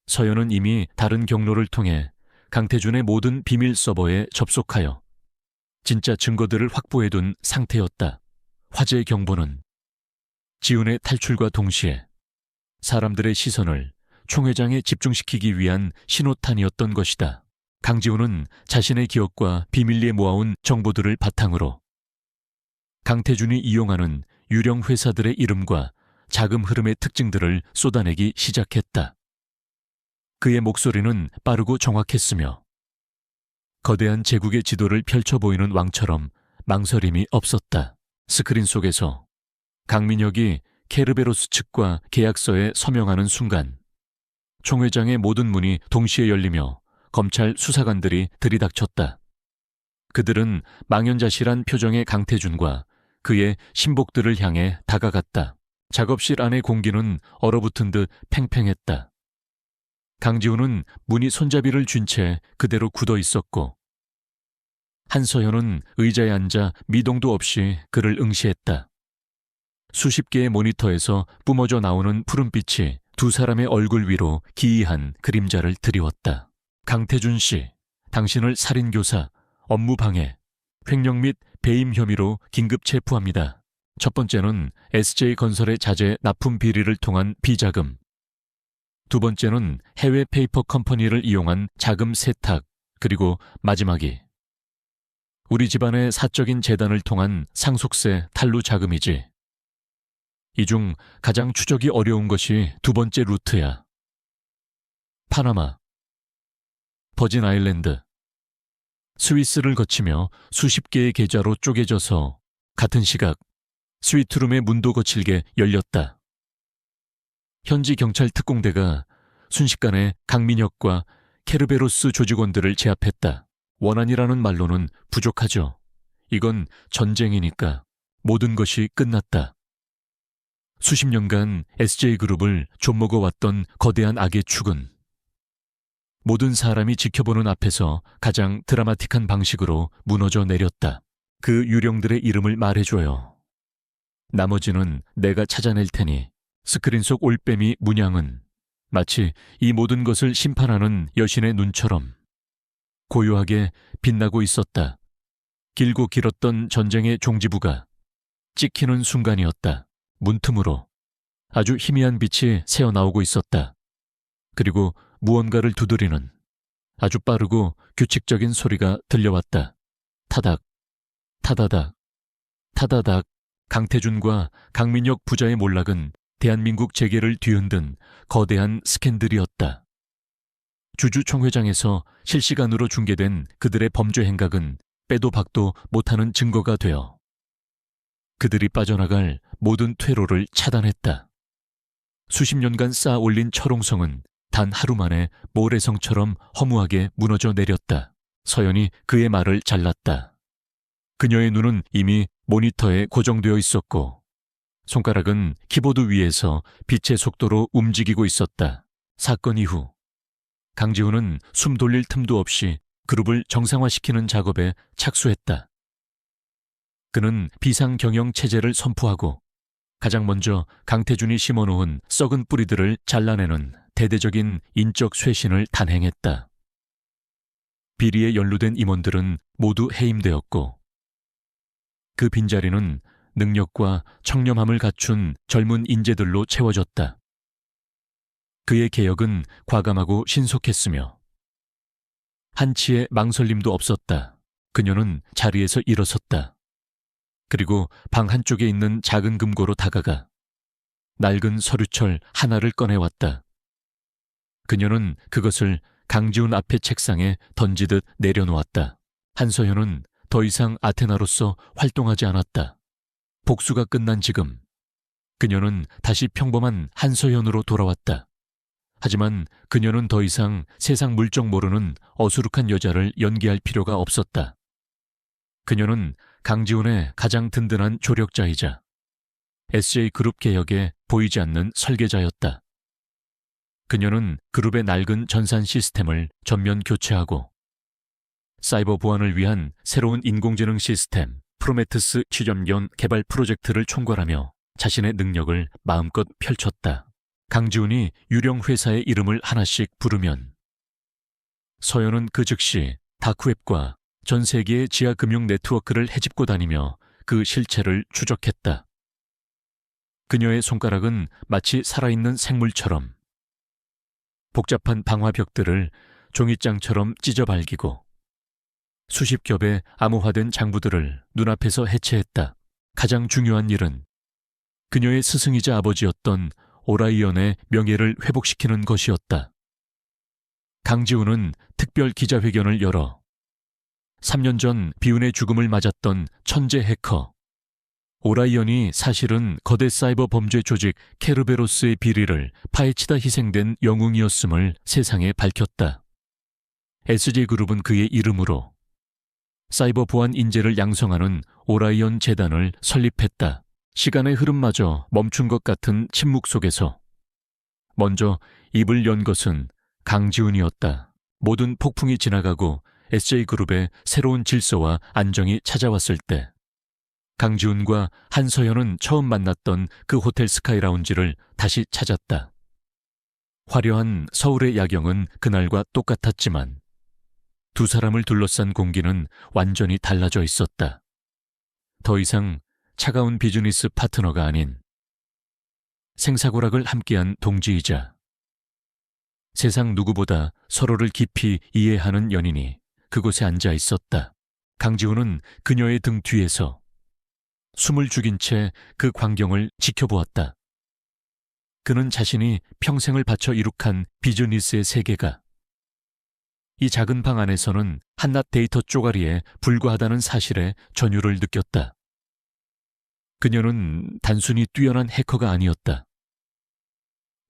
서연은 이미 다른 경로를 통해 강태준의 모든 비밀 서버에 접속하여 진짜 증거들을 확보해둔 상태였다. 화재 경보는 지훈의 탈출과 동시에 사람들의 시선을 총회장에 집중시키기 위한 신호탄이었던 것이다. 강지훈은 자신의 기억과 비밀리에 모아온 정보들을 바탕으로 강태준이 이용하는 유령 회사들의 이름과 자금 흐름의 특징들을 쏟아내기 시작했다. 그의 목소리는 빠르고 정확했으며 거대한 제국의 지도를 펼쳐 보이는 왕처럼 망설임이 없었다. 스크린 속에서 강민혁이 케르베로스 측과 계약서에 서명하는 순간 총회장의 모든 문이 동시에 열리며 검찰 수사관들이 들이닥쳤다. 그들은 망연자실한 표정의 강태준과 그의 신복들을 향해 다가갔다. 작업실 안의 공기는 얼어붙은 듯 팽팽했다. 강지훈은 문이 손잡이를 쥔 채 그대로 굳어 있었고 한서현은 의자에 앉아 미동도 없이 그를 응시했다. 수십 개의 모니터에서 뿜어져 나오는 푸른빛이 두 사람의 얼굴 위로 기이한 그림자를 드리웠다. 강태준 씨, 당신을 살인교사, 업무방해, 횡령 및 배임 혐의로 긴급 체포합니다. 첫 번째는 SJ건설의 자재 납품 비리를 통한 비자금. 두 번째는 해외 페이퍼 컴퍼니를 이용한 자금 세탁. 그리고 마지막이 우리 집안의 사적인 재단을 통한 상속세 탈루 자금이지. 이 중 가장 추적이 어려운 것이 두 번째 루트야. 파나마, 버진 아일랜드, 스위스를 거치며 수십 개의 계좌로 쪼개져서 같은 시각 스위트룸의 문도 거칠게 열렸다. 현지 경찰 특공대가 순식간에 강민혁과 케르베로스 조직원들을 제압했다. 원한이라는 말로는 부족하죠. 이건 전쟁이니까 모든 것이 끝났다. 수십 년간 SJ그룹을 좀먹어왔던 거대한 악의 축은 모든 사람이 지켜보는 앞에서 가장 드라마틱한 방식으로 무너져 내렸다. 그 유령들의 이름을 말해줘요. 나머지는 내가 찾아낼 테니. 스크린 속 올빼미 문양은 마치 이 모든 것을 심판하는 여신의 눈처럼 고요하게 빛나고 있었다. 길고 길었던 전쟁의 종지부가 찍히는 순간이었다. 문틈으로 아주 희미한 빛이 새어나오고 있었다. 그리고 무언가를 두드리는 아주 빠르고 규칙적인 소리가 들려왔다. 타닥, 타다닥, 타다닥. 강태준과 강민혁 부자의 몰락은 대한민국 재계를 뒤흔든 거대한 스캔들이었다. 주주총회장에서 실시간으로 중계된 그들의 범죄 행각은 빼도 박도 못하는 증거가 되어 그들이 빠져나갈 모든 퇴로를 차단했다. 수십 년간 쌓아 올린 철옹성은 단 하루 만에 모래성처럼 허무하게 무너져 내렸다. 서연이 그의 말을 잘랐다. 그녀의 눈은 이미 모니터에 고정되어 있었고 손가락은 키보드 위에서 빛의 속도로 움직이고 있었다. 사건 이후 강지훈은 숨 돌릴 틈도 없이 그룹을 정상화시키는 작업에 착수했다. 그는 비상경영 체제를 선포하고 가장 먼저 강태준이 심어놓은 썩은 뿌리들을 잘라내는 대대적인 인적 쇄신을 단행했다. 비리에 연루된 임원들은 모두 해임되었고 그 빈자리는 능력과 청렴함을 갖춘 젊은 인재들로 채워졌다. 그의 개혁은 과감하고 신속했으며 한치의 망설임도 없었다. 그녀는 자리에서 일어섰다. 그리고 방 한쪽에 있는 작은 금고로 다가가 낡은 서류철 하나를 꺼내왔다. 그녀는 그것을 강지훈 앞의 책상에 던지듯 내려놓았다. 한서연은 더 이상 아테나로서 활동하지 않았다. 복수가 끝난 지금 그녀는 다시 평범한 한서연으로 돌아왔다. 하지만 그녀는 더 이상 세상 물정 모르는 어수룩한 여자를 연기할 필요가 없었다. 그녀는 강지훈의 가장 든든한 조력자이자 SJ그룹 개혁에 보이지 않는 설계자였다. 그녀는 그룹의 낡은 전산 시스템을 전면 교체하고 사이버 보안을 위한 새로운 인공지능 시스템 프로메테스 취점견 개발 프로젝트를 총괄하며 자신의 능력을 마음껏 펼쳤다. 강지훈이 유령 회사의 이름을 하나씩 부르면 서연은 그 즉시 다크웹과 전 세계의 지하금융 네트워크를 헤집고 다니며 그 실체를 추적했다. 그녀의 손가락은 마치 살아있는 생물처럼 복잡한 방화벽들을 종이장처럼 찢어발기고 수십 겹의 암호화된 장부들을 눈앞에서 해체했다. 가장 중요한 일은 그녀의 스승이자 아버지였던 오라이언의 명예를 회복시키는 것이었다. 강지훈은 특별 기자회견을 열어 3년 전 비운의 죽음을 맞았던 천재 해커 오라이언이 사실은 거대 사이버 범죄 조직 케르베로스의 비리를 파헤치다 희생된 영웅이었음을 세상에 밝혔다. SJ그룹은 그의 이름으로 사이버 보안 인재를 양성하는 오라이언 재단을 설립했다. 시간의 흐름마저 멈춘 것 같은 침묵 속에서 먼저 입을 연 것은 강지훈이었다. 모든 폭풍이 지나가고 SJ그룹의 새로운 질서와 안정이 찾아왔을 때 강지훈과 한서연은 처음 만났던 그 호텔 스카이라운지를 다시 찾았다. 화려한 서울의 야경은 그날과 똑같았지만 두 사람을 둘러싼 공기는 완전히 달라져 있었다. 더 이상 차가운 비즈니스 파트너가 아닌 생사고락을 함께한 동지이자 세상 누구보다 서로를 깊이 이해하는 연인이 그곳에 앉아 있었다. 강지훈은 그녀의 등 뒤에서 숨을 죽인 채 그 광경을 지켜보았다. 그는 자신이 평생을 바쳐 이룩한 비즈니스의 세계가 이 작은 방 안에서는 한낱 데이터 쪼가리에 불과하다는 사실에 전율을 느꼈다. 그녀는 단순히 뛰어난 해커가 아니었다.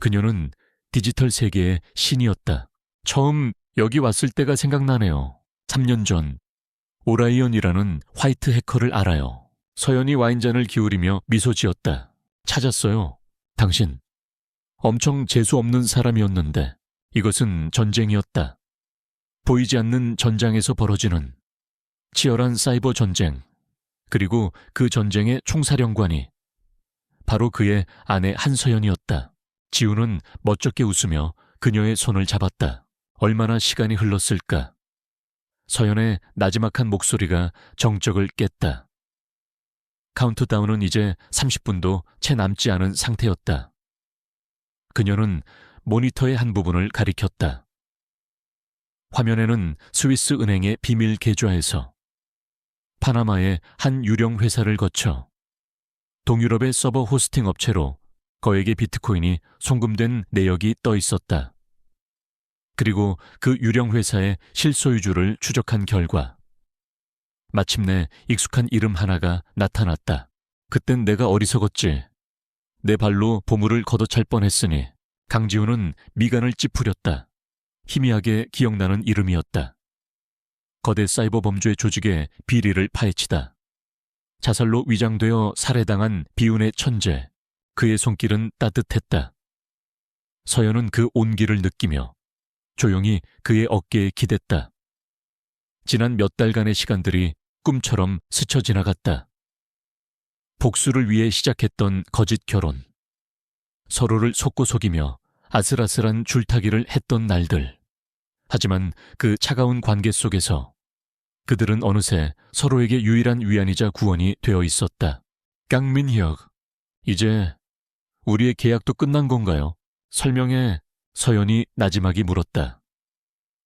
그녀는 디지털 세계의 신이었다. 처음 여기 왔을 때가 생각나네요. 3년 전 오라이언이라는 화이트 해커를 알아요. 서연이 와인잔을 기울이며 미소 지었다. 찾았어요. 당신. 엄청 재수 없는 사람이었는데 이것은 전쟁이었다. 보이지 않는 전장에서 벌어지는 치열한 사이버 전쟁, 그리고 그 전쟁의 총사령관이 바로 그의 아내 한서연이었다. 지훈은 멋쩍게 웃으며 그녀의 손을 잡았다. 얼마나 시간이 흘렀을까? 서연의 나지막한 목소리가 정적을 깼다. 카운트다운은 이제 30분도 채 남지 않은 상태였다. 그녀는 모니터의 한 부분을 가리켰다. 화면에는 스위스 은행의 비밀 계좌에서 파나마의 한 유령 회사를 거쳐 동유럽의 서버 호스팅 업체로 거액의 비트코인이 송금된 내역이 떠 있었다. 그리고 그 유령 회사의 실소유주를 추적한 결과 마침내 익숙한 이름 하나가 나타났다. 그땐 내가 어리석었지. 내 발로 보물을 걷어찰 뻔했으니 강지훈은 미간을 찌푸렸다. 희미하게 기억나는 이름이었다. 거대 사이버 범죄 조직의 비리를 파헤치다 자살로 위장되어 살해당한 비운의 천재, 그의 손길은 따뜻했다. 서연은 그 온기를 느끼며 조용히 그의 어깨에 기댔다. 지난 몇 달간의 시간들이 꿈처럼 스쳐 지나갔다. 복수를 위해 시작했던 거짓 결혼, 서로를 속고 속이며 아슬아슬한 줄타기를 했던 날들. 하지만 그 차가운 관계 속에서 그들은 어느새 서로에게 유일한 위안이자 구원이 되어 있었다. 강민혁, 이제 우리의 계약도 끝난 건가요? 설명에 서연이 나지막이 물었다.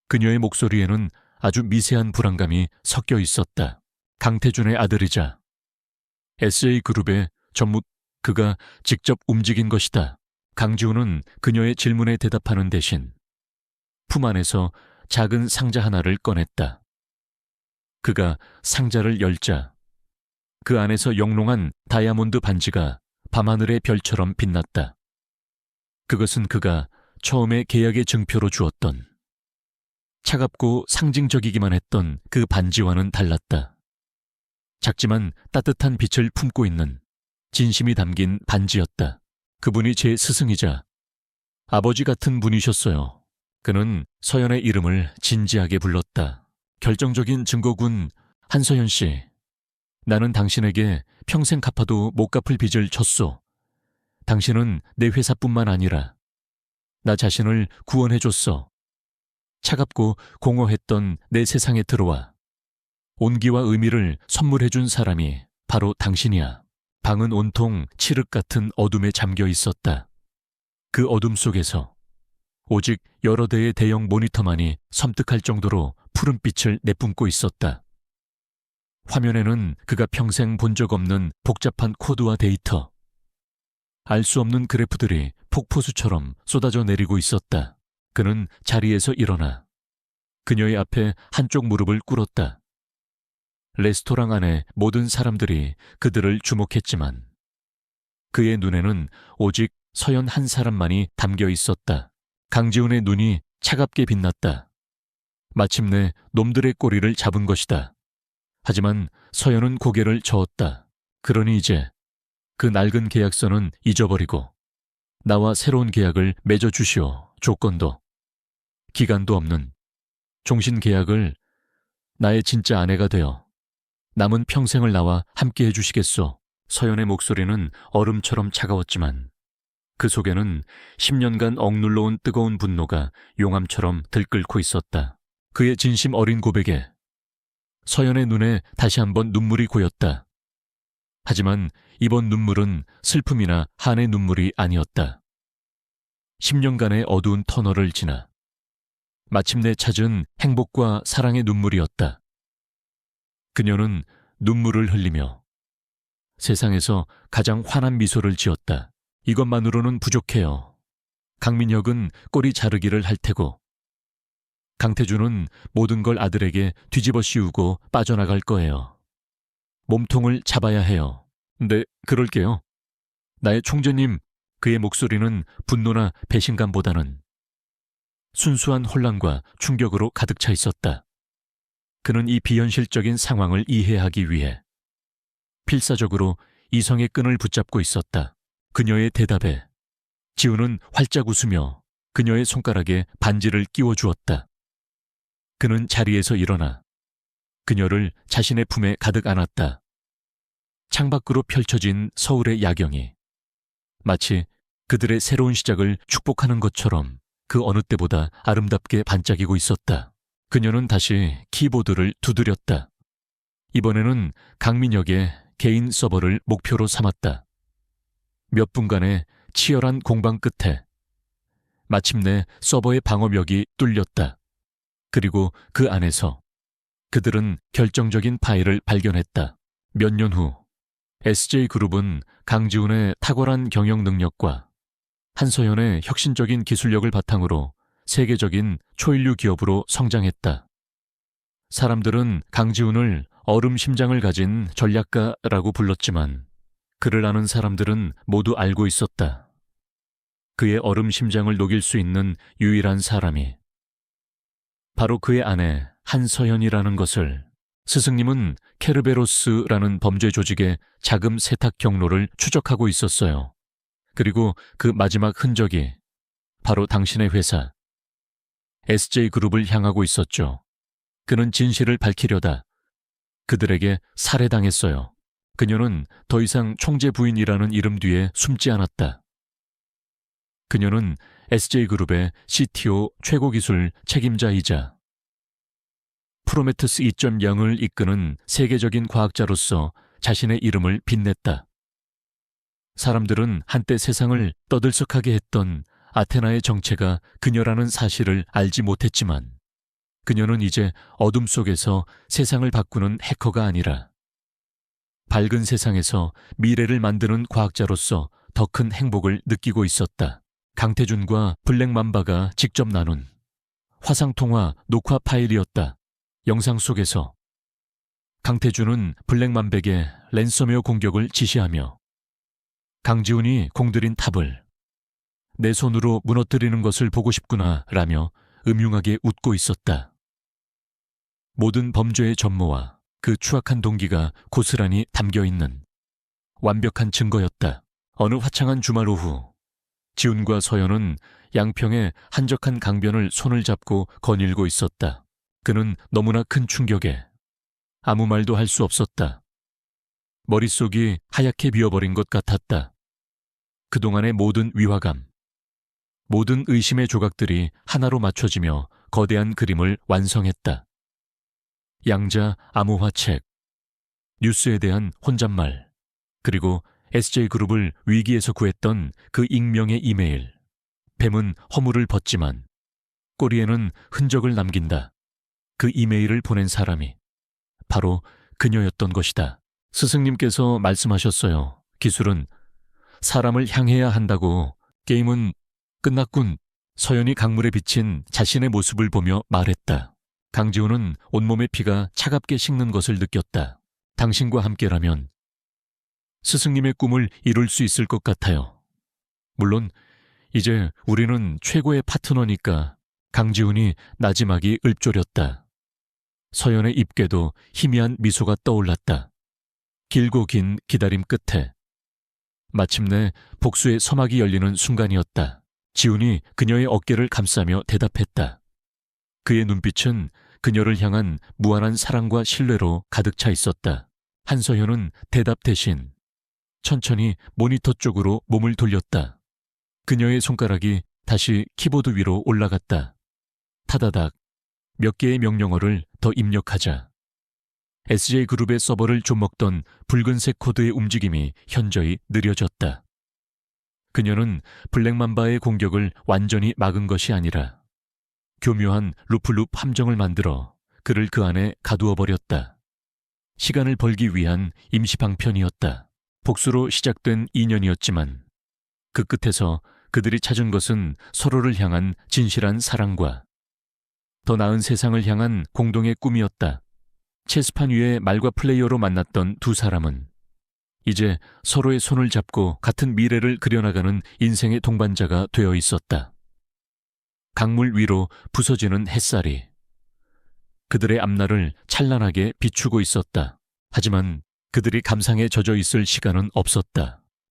그녀의 목소리에는 아주 미세한 불안감이 섞여 있었다. 강태준의 아들이자 SA그룹의 그가 직접 움직인 것이다. 강지훈은 그녀의 질문에 대답하는 대신 품 안에서 작은 상자 하나를 꺼냈다. 그가 상자를 열자 그 안에서 영롱한 다이아몬드 반지가 밤하늘의 별처럼 빛났다. 그것은 그가 처음에 계약의 증표로 주었던 차갑고 상징적이기만 했던 그 반지와는 달랐다. 작지만 따뜻한 빛을 품고 있는 진심이 담긴 반지였다. 그분이 제 스승이자 아버지 같은 분이셨어요. 그는 서연의 이름을 진지하게 불렀다. 결정적인 증거군 한서연 씨. 나는 당신에게 평생 갚아도 못 갚을 빚을 졌소. 당신은 내 회사뿐만 아니라 나 자신을 구원해줬어. 차갑고 공허했던 내 세상에 들어와 온기와 의미를 선물해준 사람이 바로 당신이야. 방은 온통 칠흑 같은 어둠에 잠겨 있었다. 그 어둠 속에서 오직 여러 대의 대형 모니터만이 섬뜩할 정도로 푸른빛을 내뿜고 있었다. 화면에는 그가 평생 본 적 없는 복잡한 코드와 데이터, 알 수 없는 그래프들이 폭포수처럼 쏟아져 내리고 있었다. 그는 자리에서 일어나 그녀의 앞에 한쪽 무릎을 꿇었다. 레스토랑 안에 모든 사람들이 그들을 주목했지만 그의 눈에는 오직 서연 한 사람만이 담겨 있었다. 강지훈의 눈이 차갑게 빛났다. 마침내 놈들의 꼬리를 잡은 것이다. 하지만 서연은 고개를 저었다. 그러니 이제 그 낡은 계약서는 잊어버리고 나와 새로운 계약을 맺어주시오. 조건도 기간도 없는 종신 계약을 나의 진짜 아내가 되어 남은 평생을 나와 함께 해주시겠소. 서연의 목소리는 얼음처럼 차가웠지만 그 속에는 10년간 억눌러온 뜨거운 분노가 용암처럼 들끓고 있었다. 그의 진심 어린 고백에 서연의 눈에 다시 한번 눈물이 고였다. 하지만 이번 눈물은 슬픔이나 한의 눈물이 아니었다. 10년간의 어두운 터널을 지나 마침내 찾은 행복과 사랑의 눈물이었다. 그녀는 눈물을 흘리며 세상에서 가장 환한 미소를 지었다. 이것만으로는 부족해요. 강민혁은 꼬리 자르기를 할 테고 강태준은 모든 걸 아들에게 뒤집어 씌우고 빠져나갈 거예요. 몸통을 잡아야 해요. 네, 그럴게요. 나의 총재님. 그의 목소리는 분노나 배신감보다는 순수한 혼란과 충격으로 가득 차 있었다. 그는 이 비현실적인 상황을 이해하기 위해 필사적으로 이성의 끈을 붙잡고 있었다. 그녀의 대답에 지훈은 활짝 웃으며 그녀의 손가락에 반지를 끼워주었다. 그는 자리에서 일어나 그녀를 자신의 품에 가득 안았다. 창밖으로 펼쳐진 서울의 야경이 마치 그들의 새로운 시작을 축복하는 것처럼 그 어느 때보다 아름답게 반짝이고 있었다. 그녀는 다시 키보드를 두드렸다. 이번에는 강민혁의 개인 서버를 목표로 삼았다. 몇 분간의 치열한 공방 끝에 마침내 서버의 방어벽이 뚫렸다. 그리고 그 안에서 그들은 결정적인 파일을 발견했다. 몇 년 후 SJ그룹은 강지훈의 탁월한 경영 능력과 한서연의 혁신적인 기술력을 바탕으로 세계적인 초일류 기업으로 성장했다. 사람들은 강지훈을 얼음 심장을 가진 전략가라고 불렀지만 그를 아는 사람들은 모두 알고 있었다. 그의 얼음 심장을 녹일 수 있는 유일한 사람이 바로 그의 아내 한서연이라는 것을 스승님은 케르베로스라는 범죄 조직의 자금 세탁 경로를 추적하고 있었어요. 그리고 그 마지막 흔적이 바로 당신의 회사 SJ그룹을 향하고 있었죠. 그는 진실을 밝히려다 그들에게 살해당했어요. 그녀는 더 이상 총재 부인이라는 이름 뒤에 숨지 않았다. 그녀는 SJ그룹의 CTO 최고 기술 책임자이자 프로메테스 2.0을 이끄는 세계적인 과학자로서 자신의 이름을 빛냈다. 사람들은 한때 세상을 떠들썩하게 했던 아테나의 정체가 그녀라는 사실을 알지 못했지만 그녀는 이제 어둠 속에서 세상을 바꾸는 해커가 아니라 밝은 세상에서 미래를 만드는 과학자로서 더 큰 행복을 느끼고 있었다. 강태준과 블랙맘바가 직접 나눈 화상통화 녹화 파일이었다. 영상 속에서 강태준은 블랙맘백에 랜섬웨어 공격을 지시하며 강지훈이 공들인 탑을 내 손으로 무너뜨리는 것을 보고 싶구나 라며 음흉하게 웃고 있었다. 모든 범죄의 전모와 그 추악한 동기가 고스란히 담겨있는 완벽한 증거였다. 어느 화창한 주말 오후 지훈과 서연은 양평의 한적한 강변을 손을 잡고 거닐고 있었다. 그는 너무나 큰 충격에 아무 말도 할 수 없었다. 머릿속이 하얗게 비어버린 것 같았다. 그동안의 모든 위화감, 모든 의심의 조각들이 하나로 맞춰지며 거대한 그림을 완성했다. 양자 암호화책, 뉴스에 대한 혼잣말, 그리고 SJ그룹을 위기에서 구했던 그 익명의 이메일. 뱀은 허물을 벗지만 꼬리에는 흔적을 남긴다. 그 이메일을 보낸 사람이 바로 그녀였던 것이다. 스승님께서 말씀하셨어요. 기술은 사람을 향해야 한다고. 게임은 끝났군. 서연이 강물에 비친 자신의 모습을 보며 말했다. 강지훈은 온몸의 피가 차갑게 식는 것을 느꼈다. 당신과 함께라면 스승님의 꿈을 이룰 수 있을 것 같아요. 물론 이제 우리는 최고의 파트너니까. 강지훈이 나지막이 읊조렸다. 서연의 입에도 희미한 미소가 떠올랐다. 길고 긴 기다림 끝에 마침내 복수의 서막이 열리는 순간이었다. 지훈이 그녀의 어깨를 감싸며 대답했다. 그의 눈빛은 그녀를 향한 무한한 사랑과 신뢰로 가득 차 있었다. 한서연은 대답 대신 천천히 모니터 쪽으로 몸을 돌렸다. 그녀의 손가락이 다시 키보드 위로 올라갔다. 타다닥 몇 개의 명령어를 더 입력하자 SJ그룹의 서버를 좀먹던 붉은색 코드의 움직임이 현저히 느려졌다. 그녀는 블랙맘바의 공격을 완전히 막은 것이 아니라 교묘한 루플룹 함정을 만들어 그를 그 안에 가두어 버렸다. 시간을 벌기 위한 임시 방편이었다. 복수로 시작된 인연이었지만 그 끝에서 그들이 찾은 것은 서로를 향한 진실한 사랑과 더 나은 세상을 향한 공동의 꿈이었다. 체스판 위에 말과 플레이어로 만났던 두 사람은 이제 서로의 손을 잡고 같은 미래를 그려나가는 인생의 동반자가 되어 있었다. 강물 위로 부서지는 햇살이 그들의 앞날을 찬란하게 비추고 있었다. 하지만 그들이 감상에 젖어 있을 시간은 없었다.